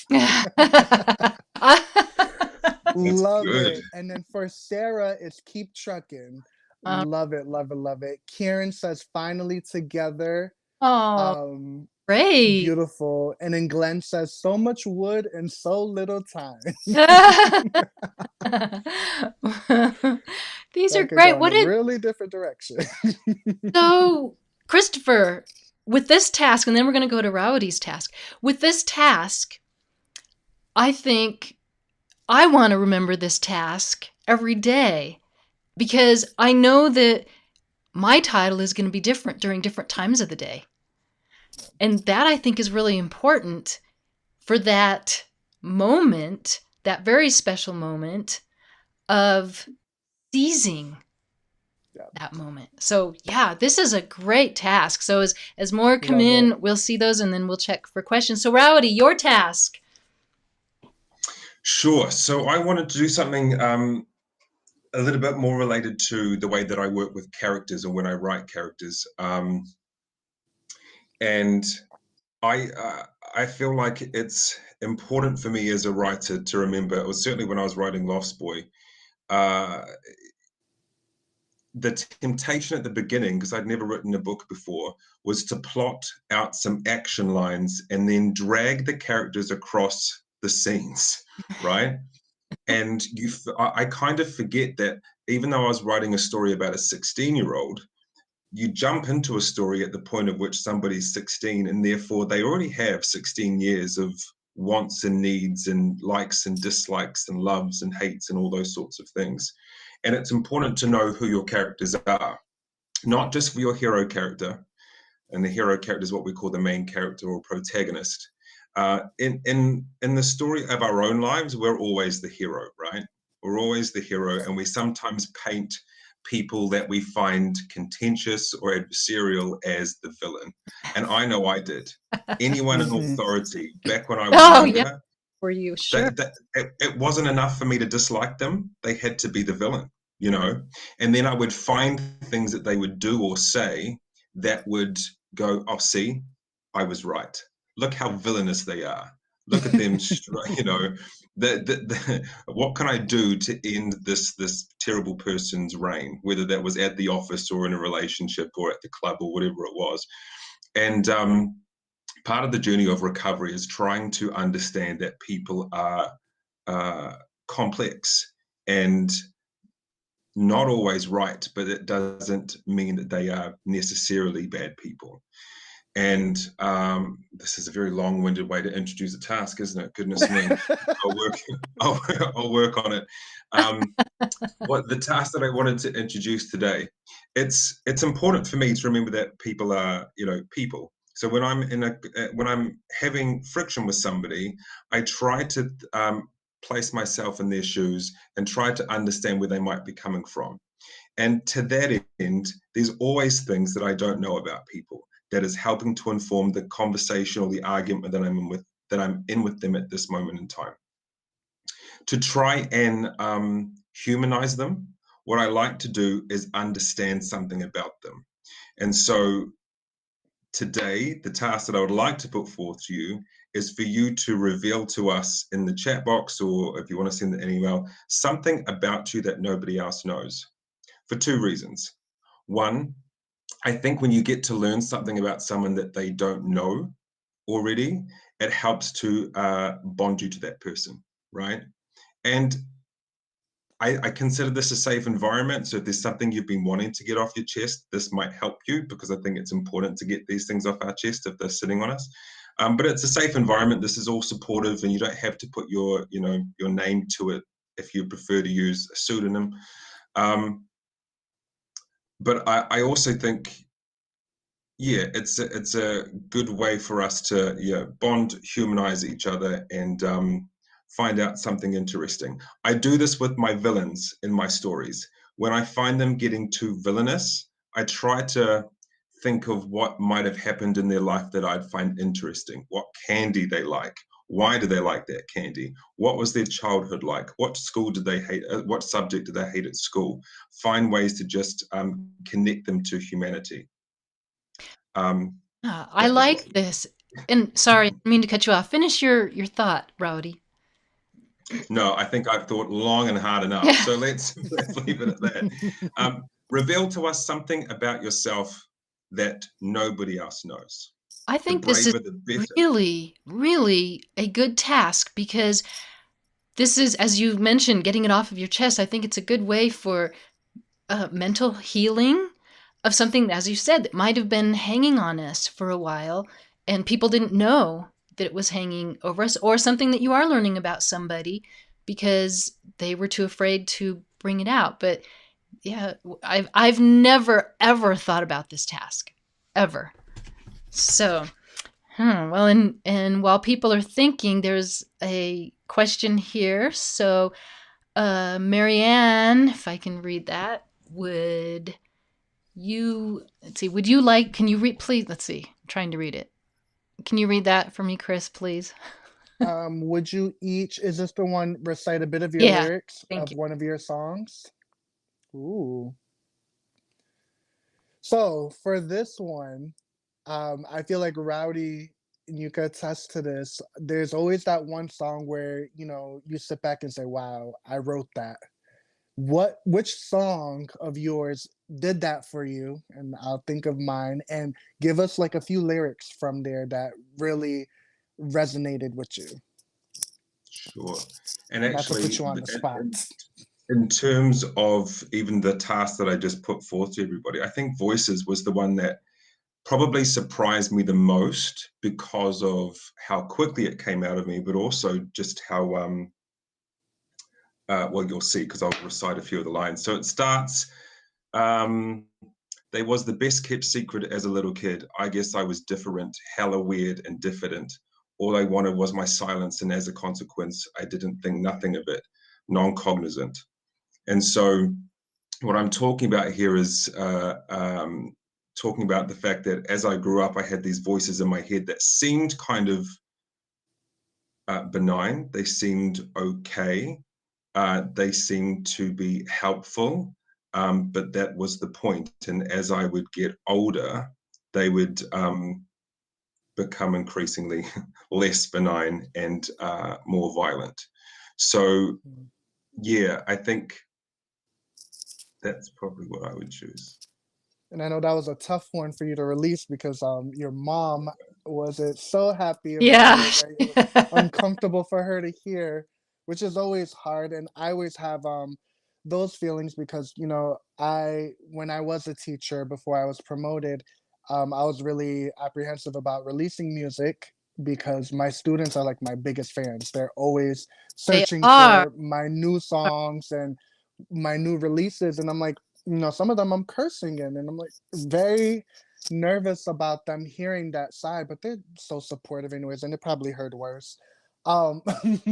Love good. it. And then for Sarah, it's Keep Trucking. Love it, love it, love it. Karen says Finally Together. Oh, great. Beautiful. And then Glenn says so much wood and so little time. These That are could great. go in a really different direction. So, Christopher, with this task, and then we're going to go to Rowdy's task. With this task, I think I want to remember this task every day because I know that my title is going to be different during different times of the day. And that I think is really important for that moment, that very special moment of seizing that moment. So yeah, this is a great task. So as more come in, we'll see those and then we'll check for questions. So Rowdy, your task. Sure. So I wanted to do something a little bit more related to the way that I work with characters or when I write characters. And I feel like it's important for me as a writer to remember, or certainly when I was writing Lost Boy, the temptation at the beginning, because I'd never written a book before, was to plot out some action lines and then drag the characters across the scenes, right? And I kind of forget that even though I was writing a story about a 16-year-old, you jump into a story at the point of which somebody's 16, and therefore they already have 16 years of wants and needs and likes and dislikes and loves and hates and all those sorts of things. And it's important to know who your characters are, not just for your hero character. And the hero character is what we call the main character or protagonist. In the story of our own lives, we're always the hero, right? We're always the hero, and we sometimes paint people that we find contentious or adversarial as the villain. And I know I did. Anyone in authority, back when I was younger, yeah, for you, sure. It wasn't enough for me to dislike them. They had to be the villain, you know? And then I would find things that they would do or say that would go, oh, see, I was right. Look how villainous they are. Look at them, you know, what can I do to end this terrible person's reign, whether that was at the office or in a relationship or at the club or whatever it was. And part of the journey of recovery is trying to understand that people are complex and not always right, but it doesn't mean that they are necessarily bad people. And this is a very long-winded way to introduce a task, isn't it? Goodness me. I'll work on it. What the task that I wanted to introduce today, it's important for me to remember that people are, you know, people. So when I'm having friction with somebody, I try to place myself in their shoes and try to understand where they might be coming from. And to that end, there's always things that I don't know about people that is helping to inform the conversation or the argument that I'm in with them at this moment in time. To try and humanize them, what I like to do is understand something about them. And so today, the task that I would like to put forth to you is for you to reveal to us in the chat box, or if you want to send an email, something about you that nobody else knows, for two reasons. One, I think when you get to learn something about someone that they don't know already, it helps to bond you to that person, right? And I consider this a safe environment. So if there's something you've been wanting to get off your chest, this might help you, because I think it's important to get these things off our chest if they're sitting on us. But it's a safe environment. This is all supportive, and you don't have to put your name to it if you prefer to use a pseudonym. But I also think, yeah, it's a good way for us to bond, humanize each other, and find out something interesting. I do this with my villains in my stories. When I find them getting too villainous, I try to think of what might have happened in their life that I'd find interesting. What candy they like. Why do they like that candy? What was their childhood like? What school did they hate? What subject did they hate at school? Find ways to just connect them to humanity. I like this. And sorry, I didn't mean to cut you off. Finish your thought, Rowdy. No, I think I've thought long and hard enough. So let's leave it at that. Reveal to us something about yourself that nobody else knows. I think this is really, really a good task, because this is, as you mentioned, getting it off of your chest. I think it's a good way for mental healing of something, as you said, that might have been hanging on us for a while, and people didn't know that it was hanging over us, or something that you are learning about somebody because they were too afraid to bring it out. But yeah, I've never ever thought about this task, ever. So, well, and while people are thinking, there's a question here. So, Marianne, if I can read that, would you, let's see, would you like, can you read, please, let's see, I'm trying to read it. Can you read that for me, Chris, please? Would you each, is this the one, recite a bit of your Yeah, lyrics thank of you. one of your songs? Ooh. So for this one, I feel like Rowdy, and you could attest to this. There's always that one song where you sit back and say, "Wow, I wrote that." Which song of yours did that for you? And I'll think of mine and give us like a few lyrics from there that really resonated with you. Sure. And Not to put actually, you on the spot. in terms of even the task that I just put forth to everybody, I think Voices was the one that probably surprised me the most because of how quickly it came out of me, but also just how, well, you'll see, because I'll recite a few of the lines. So it starts, they was the best kept secret as a little kid. I guess I was different, hella weird and diffident. All I wanted was my silence, and as a consequence, I didn't think nothing of it, non-cognizant. And so what I'm talking about here is talking about the fact that as I grew up, I had these voices in my head that seemed kind of benign. They seemed okay. They seemed to be helpful, but that was the point. And as I would get older, they would become increasingly less benign and more violent. So, yeah, I think that's probably what I would choose. And I know that was a tough one for you to release because your mom wasn't so happy about Yeah. it, right? It was uncomfortable for her to hear, which is always hard. And I always have those feelings because I when I was a teacher before I was promoted, I was really apprehensive about releasing music because my students are like my biggest fans. They're always They searching are. for my new songs and my new releases, and I'm like, some of them I'm cursing in, and I'm like very nervous about them hearing that side, but they're so supportive anyways, and it probably heard worse. Um,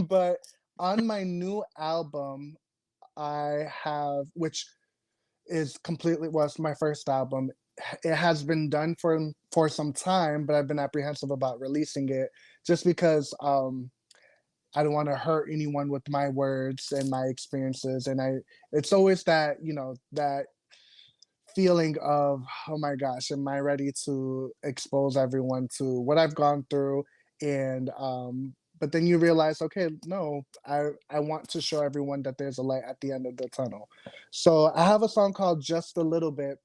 but on my new album, I have, which is completely was my first album. It has been done for some time, but I've been apprehensive about releasing it just because I don't want to hurt anyone with my words and my experiences. And it's always that, that feeling of, oh my gosh, am I ready to expose everyone to what I've gone through? And, but then you realize, okay, no, I want to show everyone that there's a light at the end of the tunnel. So I have a song called Just a Little Bit,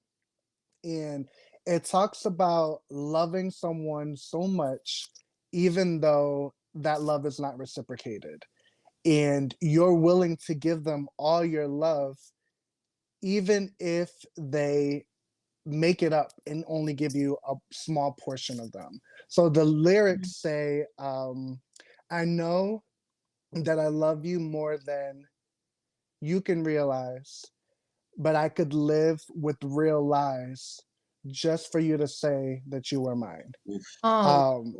and it talks about loving someone so much, even though that love is not reciprocated and you're willing to give them all your love, even if they make it up and only give you a small portion of them. So the lyrics say, I know that I love you more than you can realize, but I could live with real lies just for you to say that you were mine. Oh, Um,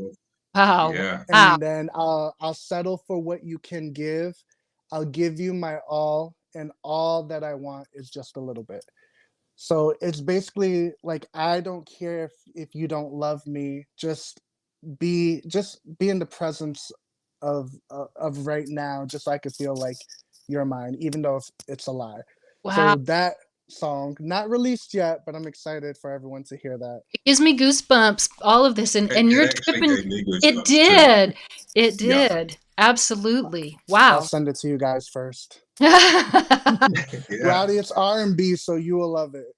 wow. Yeah. Wow. and then I'll settle for what you can give. I'll give you my all, and all that I want is just a little bit. So it's basically like I don't care if you don't love me. Just be in the presence of right now, just so I could feel like you're mine, even though it's a lie. Wow. So that song not released yet, but I'm excited for everyone to hear that. It gives me goosebumps, all of this. And It you're actually tripping. gave me It goosebumps too. did. It Yeah. did. Absolutely. I'll Wow. send it to you guys first. Yeah. Yeah. Rowdy, it's R&B, so you will love it.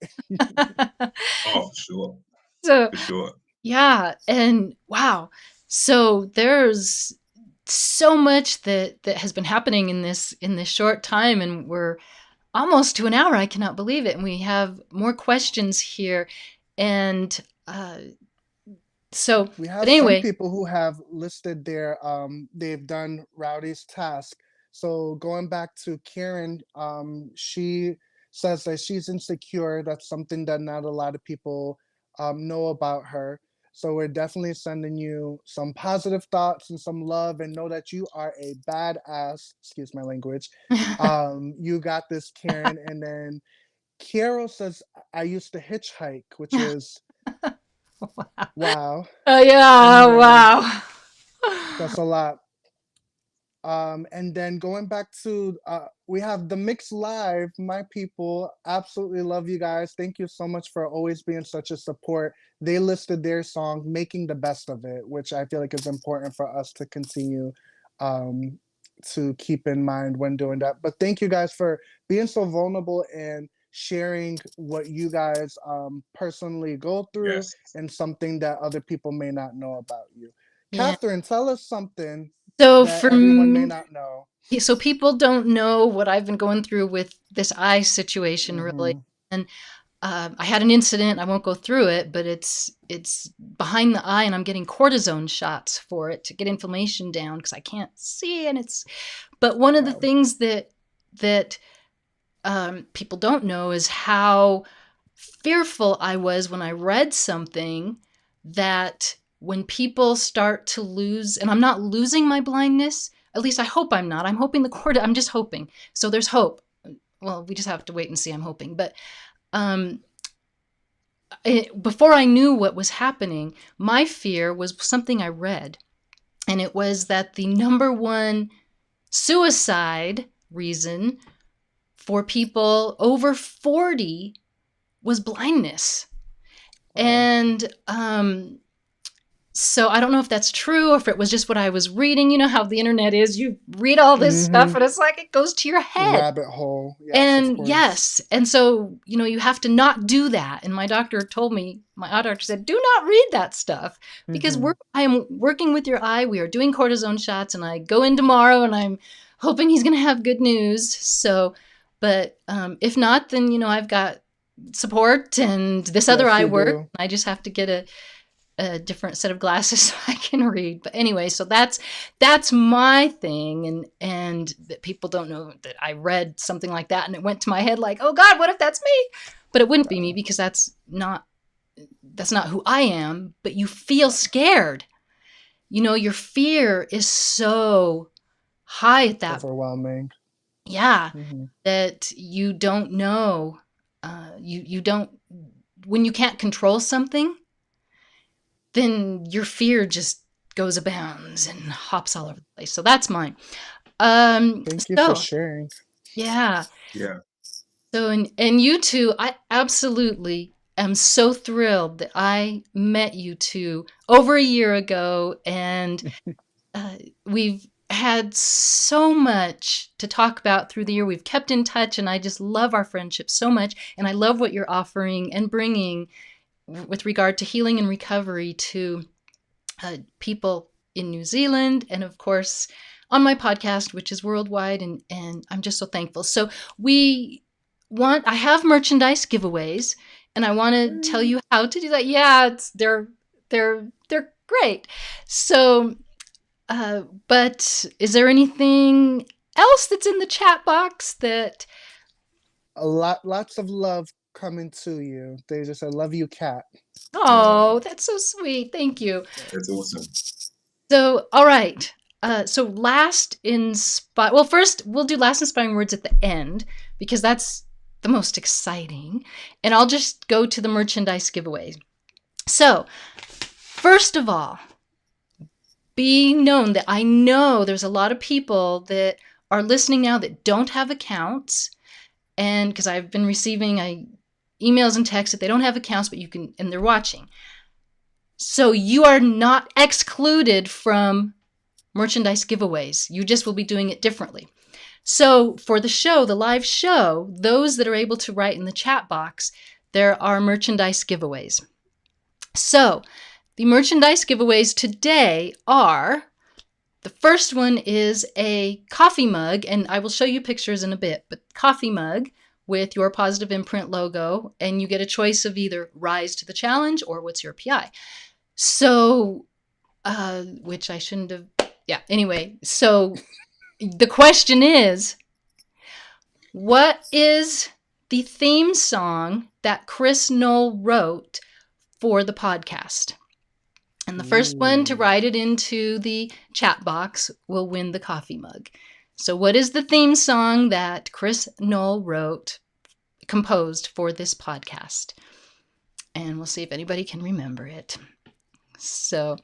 Oh, for sure. So, For sure. yeah. And wow. So there's so much that has been happening in this short time, and we're almost to an hour. I cannot believe it. And we have more questions here. And We but have some anyway, people who have listed they've done Rowdy's task. So going back to Karen, she says that she's insecure. That's something that not a lot of people know about her. So we're definitely sending you some positive thoughts and some love, and know that you are a badass. Excuse my language. You got this, Karen. And then Carol says, I used to hitchhike, which is wow. Oh And yeah, then wow. that's a lot. And then going back to we have the mix live. My people, absolutely love you guys. Thank you so much for always being such a support. They listed their song "Making the Best of It," which I feel like is important for us to continue um, to keep in mind when doing that. But thank you guys for being so vulnerable and sharing what you guys personally go through, Yes. and something that other people may not know about you. Yeah. Catherine, tell us something So that for everyone may me, not know. so people don't know what I've been going through with this eye situation, really. Hmm. And I had an incident. I won't go through it, but it's behind the eye, and I'm getting cortisone shots for it to get inflammation down because I can't see. And it's but one of the Wow. things that people don't know is how fearful I was when I read something that when people start to lose, and I'm not losing my blindness. At least I hope I'm not. I'm hoping I'm just hoping. So there's hope. Well, we just have to wait and see. I'm hoping, but um, before I knew what was happening, my fear was something I read, and it was that the number one suicide reason for people over 40 was blindness. Wow. And so I don't know if that's true or if it was just what I was reading. You know how the internet is. You read all this Hmm. stuff and it's like it goes to your head. Rabbit hole. Yes, of And course. yes, and so, you have to not do that. And my doctor told me, my eye doctor said, do not read that stuff because Hmm. I am working with your eye. We are doing cortisone shots, and I go in tomorrow, and I'm hoping he's going to have good news. So, but if not, then, I've got support and this other Yes, eye you works. do. I just have to get a different set of glasses so I can read. But anyway, so that's my thing, and that people don't know that I read something like that and it went to my head like, oh God, what if that's me? But it wouldn't be me because that's not who I am. But you feel scared. Your fear is so high at that. Overwhelming. Yeah, Hmm. that you don't know. You don't when you can't control something, then your fear just goes abounds and hops all over the place. So that's mine. Um, Thank you for so sharing. yeah. Yeah. So and you two, I absolutely am so thrilled that I met you two over a year ago, and uh, we've had so much to talk about through the year. We've kept in touch, and I just love our friendship so much, and I love what you're offering and bringing with regard to healing and recovery to people in New Zealand, and of course on my podcast, which is worldwide, and I'm just so thankful. So I have merchandise giveaways, and I want to tell you how to do that. Yeah, they're great. So, but is there anything else that's in the chat box that? Lots of love coming to you. They just said, "Love you, cat." Oh, that's so sweet. Thank you. That's awesome. So, all right. So well, first we'll do last inspiring words at the end because that's the most exciting. And I'll just go to the merchandise giveaway. So, first of all, be known that I know there's a lot of people that are listening now that don't have accounts. And because I've been receiving emails and texts that they don't have accounts, but and they're watching. So you are not excluded from merchandise giveaways. You just will be doing it differently. So for the live show, those that are able to write in the chat box, there are merchandise giveaways. So the merchandise giveaways today are, the first one is a coffee mug, and I will show you pictures in a bit, but coffee mug with your Positive Imprint logo, and you get a choice of either Rise to the Challenge or What's Your PI. So, which I shouldn't have, yeah, anyway, so the question is, what is the theme song that Chris Knoll wrote for the podcast? And the first one to write it into the chat box will win the coffee mug. So what is the theme song that Chris Knoll composed for this podcast? And we'll see if anybody can remember it. So,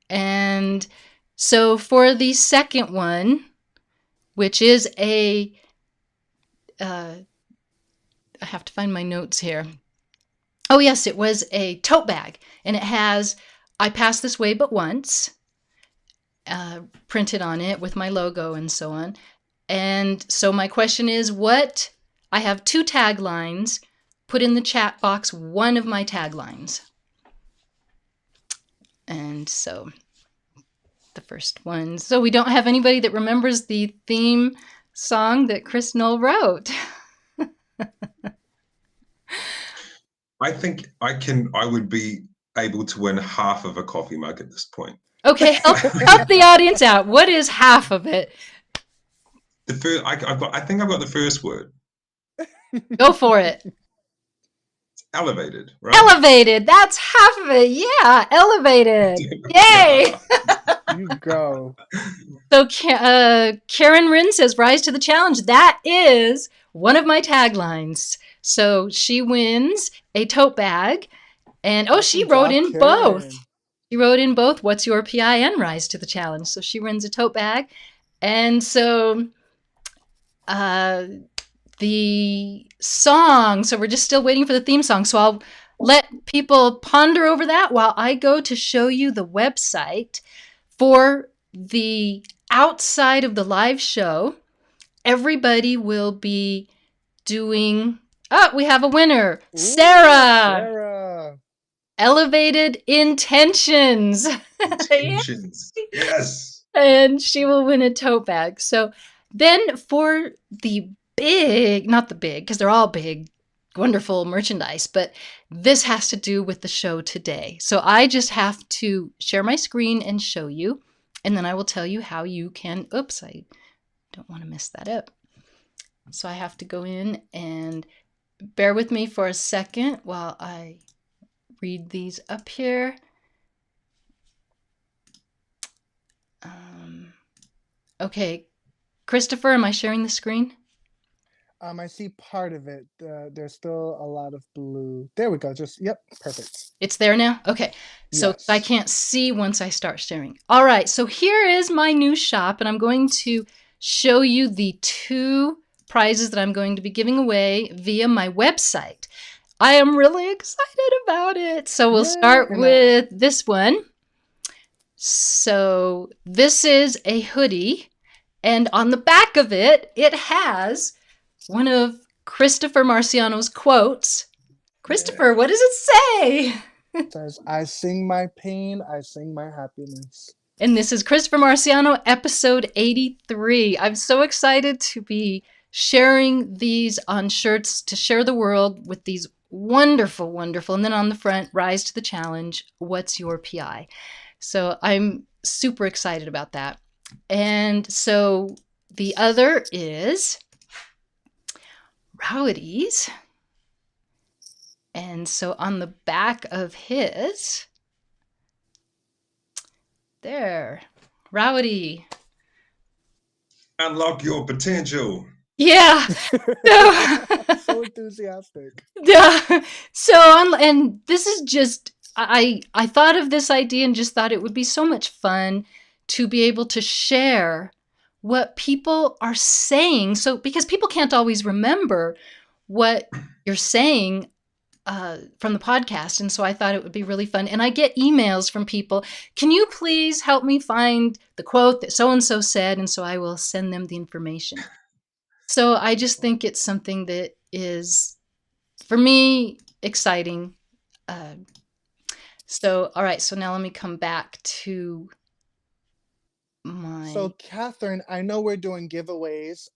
and so for the second one, which is I have to find my notes here. Oh yes, it was a tote bag, and it has "I Pass This Way But Once" printed on it with my logo and so on. And so my question is, I have 2 taglines. Put in the chat box one of my taglines. And so the first one. So we don't have anybody that remembers the theme song that Chris Knoll wrote. I think I would be able to win half of a coffee mug at this point. Okay, help the audience out. What is half of it? The first, I think I've got the first word. Go for it. It's elevated, right? Elevated. That's half of it. Yeah, elevated. Yay! You go. So Karen Rin says, "Rise to the challenge." That is one of my taglines. So she wins a tote bag. And she wrote in both. She wrote in both "What's Your P.I" and "Rise to the Challenge." So she wins a tote bag. And so the song, so we're just still waiting for the theme song. So I'll let people ponder over that while I go to show you the website for the outside of the live show. Everybody will be doing... Oh, we have a winner. Ooh, Sarah. Elevated Intentions. Intentions. Yes. And she will win a tote bag. So then for the big, not the big, because they're all big, wonderful merchandise, but this has to do with the show today. So I just have to share my screen and show you, and then I will tell you how you can... Oops, I don't want to mess that up. So I have to go in and bear with me for a second while I read these up here. Okay, Christopher, am I sharing the screen? I see part of it. There's still a lot of blue. There we go. Yep, perfect. It's there now? Okay, so yes. I can't see once I start sharing. All right, so here is my new shop, and I'm going to show you the 2 prizes that I'm going to be giving away via my website. I am really excited about it. So we'll start with this one. So this is a hoodie, and on the back of it, it has one of Christopher Marciano's quotes. Christopher, what does it say? It says, "I sing my pain, I sing my happiness." And this is Christopher Marciano, episode 83. I'm so excited to be sharing these on shirts, to share the world with these wonderful, wonderful. And then on the front, "Rise to the Challenge, What's Your P.I." So I'm super excited about that. And so the other is Rawiri's. And so on the back of his, there, Rawiri. Unlock your potential. Yeah. So enthusiastic. Yeah. So, and this is just, I thought of this idea and just thought it would be so much fun to be able to share what people are saying. So, because people can't always remember what you're saying from the podcast. And so I thought it would be really fun. And I get emails from people, "Can you please help me find the quote that so-and-so said?" And so I will send them the information. So I just think it's something that is, for me, exciting. So, all right. So now let me come back to my... So, Catherine, I know we're doing giveaways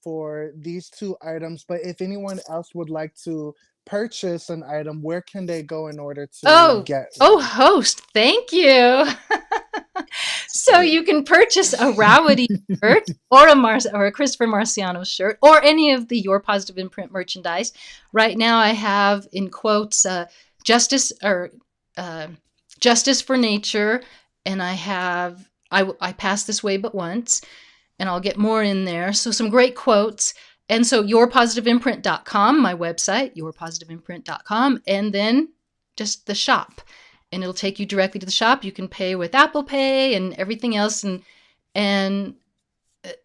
for these 2 items, but if anyone else would like to purchase an item, where can they go in order to get one? Host, thank you. So you can purchase a Rawiri shirt or a Christopher Marciano shirt or any of the Your Positive Imprint merchandise. Right now, I have in quotes justice or uh, justice for nature, and I passed this way but once, and I'll get more in there. So some great quotes. And so yourpositiveimprint.com, my website, yourpositiveimprint.com, and then just the shop. And it'll take you directly to the shop. You can pay with Apple Pay and everything else. And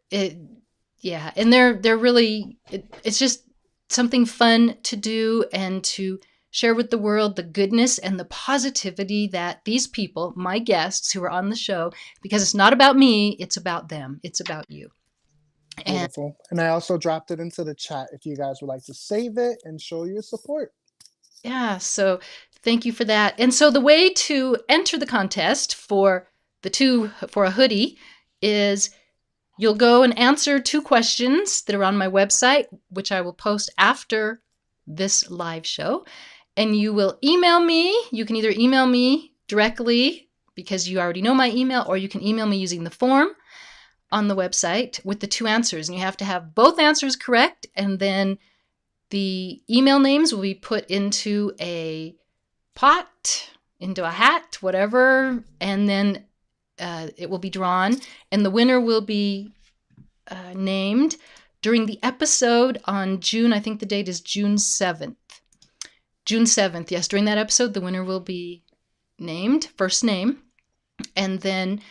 it, yeah, and they're really, it's just something fun to do and to share with the world the goodness and the positivity that these people, my guests who are on the show, because it's not about me, it's about them. It's about you. And Beautiful. And I also dropped it into the chat if you guys would like to save it and show your support. yeah, so thank you for that. And so the way to enter the contest for a hoodie is you'll go and answer 2 questions that are on my website, which I will post after this live show. And you will email me. You can either email me directly because you already know my email, or you can email me using the form on the website with the 2 answers. And you have to have both answers correct, and then the email names will be put into a pot, into a hat, whatever, and then it will be drawn, and the winner will be named during the episode on June, I think the date is June 7th. June 7th, yes, during that episode, the winner will be named, first name, and then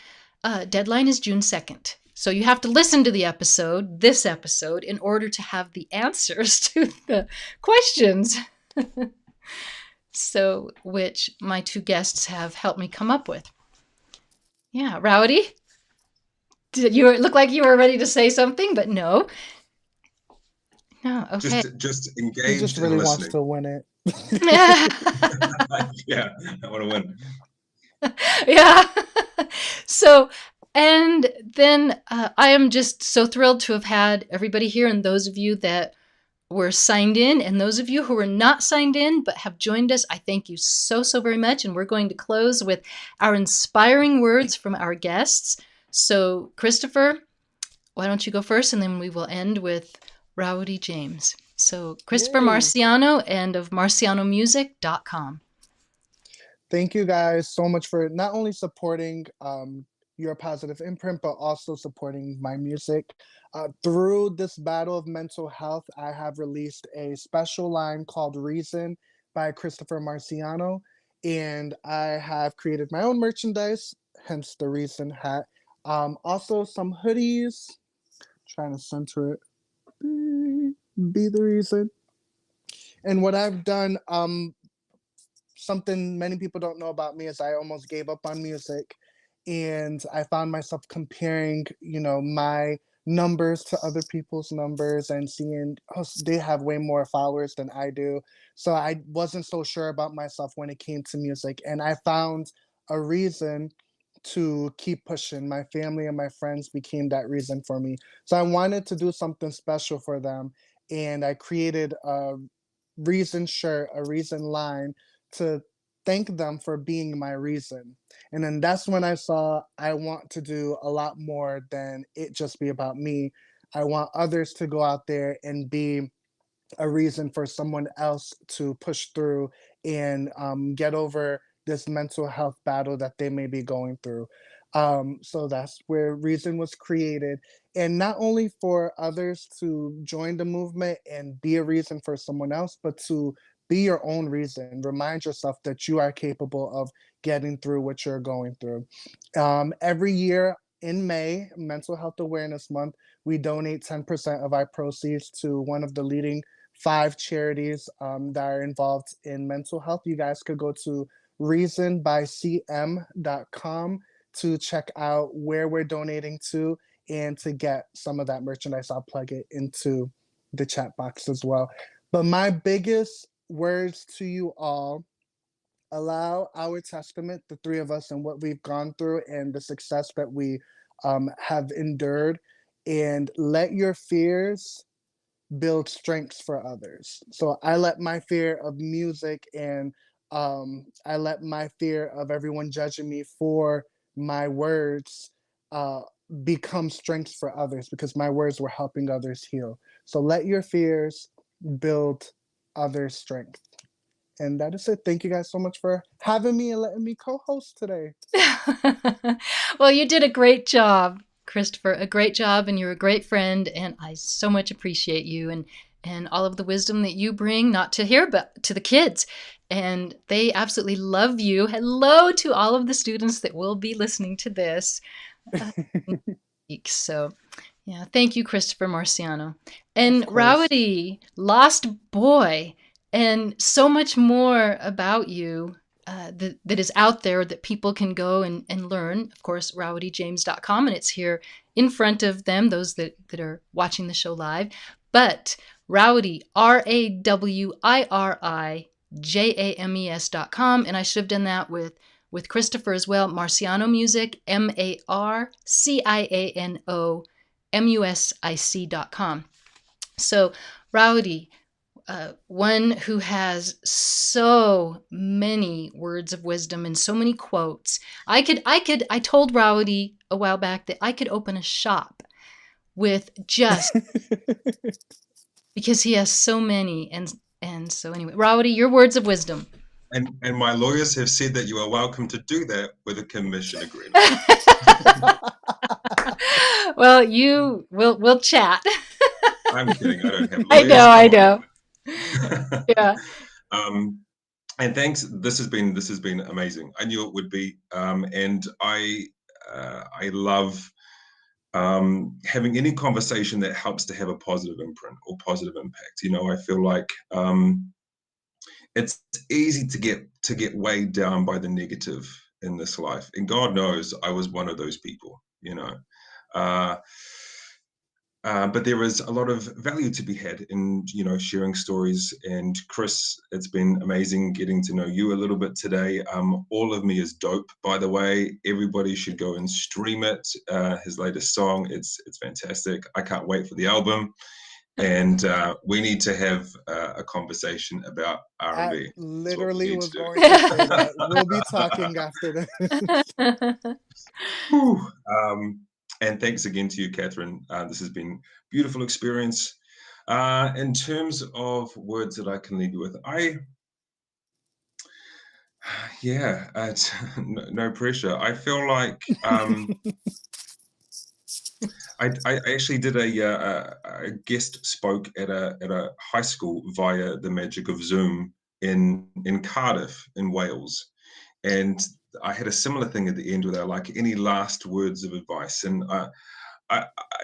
deadline is June 2nd. So you have to listen to this episode, in order to have the answers to the questions. So, which my 2 guests have helped me come up with. Yeah, Rowdy, did you look like you were ready to say something, but no. No, okay. Just He engaged just in really wants listening. to win it. Yeah, I want to win. Yeah. So, and then I am just so thrilled to have had everybody here, and those of you that were signed in, and those of you who were not signed in but have joined us, I thank you so, so very much. And we're going to close with our inspiring words from our guests. So, Christopher, why don't you go first, and then we will end with Rawiri James. So, Christopher Yay. Marciano, and of marcianomusic.com. Thank you guys so much for not only supporting Your Positive Imprint, but also supporting my music. Through this battle of mental health, I have released a special line called Reason by Christopher Marciano, and I have created my own merchandise, hence the Reason hat. Also some hoodies, trying to center it. Be the reason. And what I've done, something many people don't know about me is I almost gave up on music, and I found myself comparing, my numbers to other people's numbers and seeing, oh, they have way more followers than I do. So I wasn't so sure about myself when it came to music, and I found a reason to keep pushing. My family and my friends became that reason for me. So I wanted to do something special for them, and I created a reason shirt, a reason line to thank them for being my reason. And then that's when I saw I want to do a lot more than it just be about me. I want others to go out there and be a reason for someone else to push through and get over this mental health battle that they may be going through. So that's where Reason was created. And not only for others to join the movement and be a reason for someone else, but to be your own reason. Remind yourself that you are capable of getting through what you're going through. Every year in May, Mental Health Awareness Month, we donate 10% of our proceeds to one of the leading 5 charities that are involved in mental health. You guys could go to reasonbycm.com to check out where we're donating to and to get some of that merchandise. I'll plug it into the chat box as well. But my biggest words to you all: allow our testament, the 3 of us, and what we've gone through and the success that we have endured, and let your fears build strengths for others. So I let my fear of music and I let my fear of everyone judging me for my words become strength for others because my words were helping others heal. So let your fears build others' strength. And that is it. Thank you guys so much for having me and letting me co-host today. Well, you did a great job, Christopher, a great job, and you're a great friend, and I so much appreciate you and all of the wisdom that you bring, not to here, but to the kids. And they absolutely love you. Hello to all of the students that will be listening to this. So, yeah, thank you, Christopher Marciano. Of And course. Rawiri, Lost Boy, and so much more about you that is out there that people can go and learn. Of course, RawiriJames.com, and it's here in front of them, those that are watching the show live. But Rawiri, RAWIRIJAMES.com, and I should have done that with Christopher as well. Marciano Music, MarcianoMusic.com. So, Rowdy, one who has so many words of wisdom and so many quotes. I told Rowdy a while back that I could open a shop with just because he has so many. And so anyway, Rowdy, your words of wisdom. And my lawyers have said that you are welcome to do that with a commission agreement. Well, we'll chat. I'm kidding. I don't have I lawyers. know. Yeah. And thanks. This has been amazing. I knew it would be, and I love having any conversation that helps to have a positive imprint or positive impact. You know, I feel like it's easy to get weighed down by the negative in this life, and God knows I was one of those people. You know. But there is a lot of value to be had in, you know, sharing stories. And Chris, it's been amazing getting to know you a little bit today. All of Me is dope, by the way. Everybody should go and stream it. His latest song, it's fantastic. I can't wait for the album. And we need to have a conversation about I R&B. That's what we literally need was to do. going to say that. We'll be talking after this. And thanks again to you, Catherine. This has been a beautiful experience. In terms of words that I can leave you with, no pressure. I feel like I actually did a guest spoke at a high school via the magic of Zoom in Cardiff in Wales, and I had a similar thing at the end where like, any last words of advice? And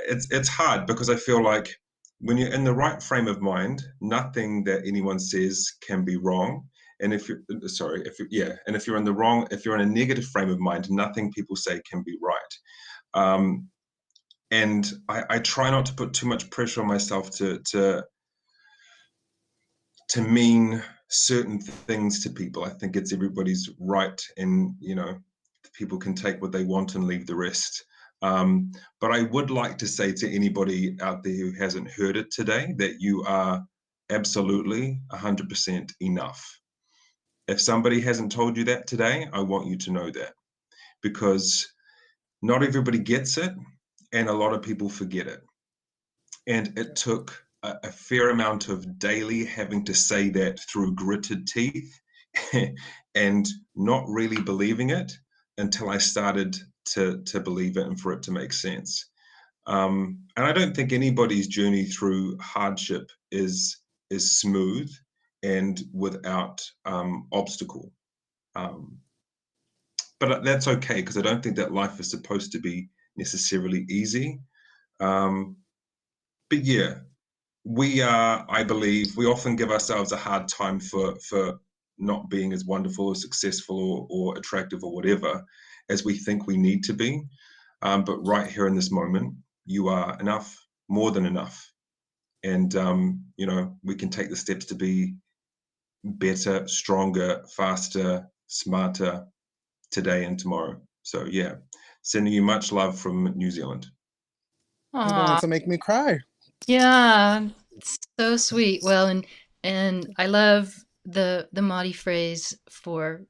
it's hard because I feel like when you're in the right frame of mind, nothing that anyone says can be wrong. And if you're and if you're in a negative frame of mind, nothing people say can be right. And I try not to put too much pressure on myself to mean certain things to people. I think it's everybody's right, and you know, people can take what they want and leave the rest. But I would like to say to anybody out there who hasn't heard it today that you are absolutely 100% enough. If somebody hasn't told you that today, I want you to know that, because not everybody gets it, and a lot of people forget it. And it took a fair amount of daily having to say that through gritted teeth and not really believing it until I started to believe it and for it to make sense. And I don't think anybody's journey through hardship is smooth and without obstacle. But that's okay, because I don't think that life is supposed to be necessarily easy. But yeah, I believe we often give ourselves a hard time for not being as wonderful or successful or attractive or whatever as we think we need to be. But right here in this moment, you are enough, more than enough. And, you know, we can take the steps to be better, stronger, faster, smarter today and tomorrow. So yeah, sending you much love from New Zealand. You're going to make me cry. Yeah, so sweet. Well, and I love the Māori phrase for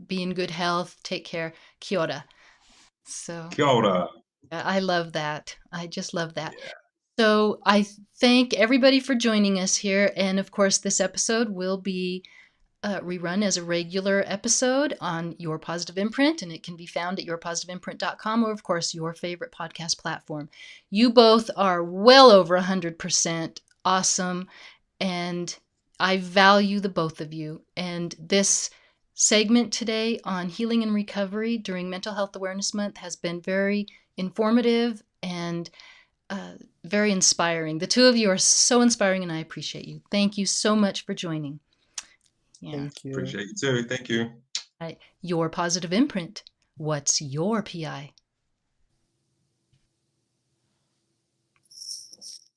be in good health, take care, kia ora. So Kia ora. I love that. I just love that. Yeah. So I thank everybody for joining us here. And of course, this episode will be rerun as a regular episode on Your Positive Imprint, and it can be found at yourpositiveimprint.com or, of course, your favorite podcast platform. You both are well over 100% awesome, and I value the both of you. And this segment today on healing and recovery during Mental Health Awareness Month has been very informative and very inspiring. The two of you are so inspiring, and I appreciate you. Thank you so much for joining. Yeah. Thank you. Appreciate you too. Thank you. Your Positive Imprint. What's your PI?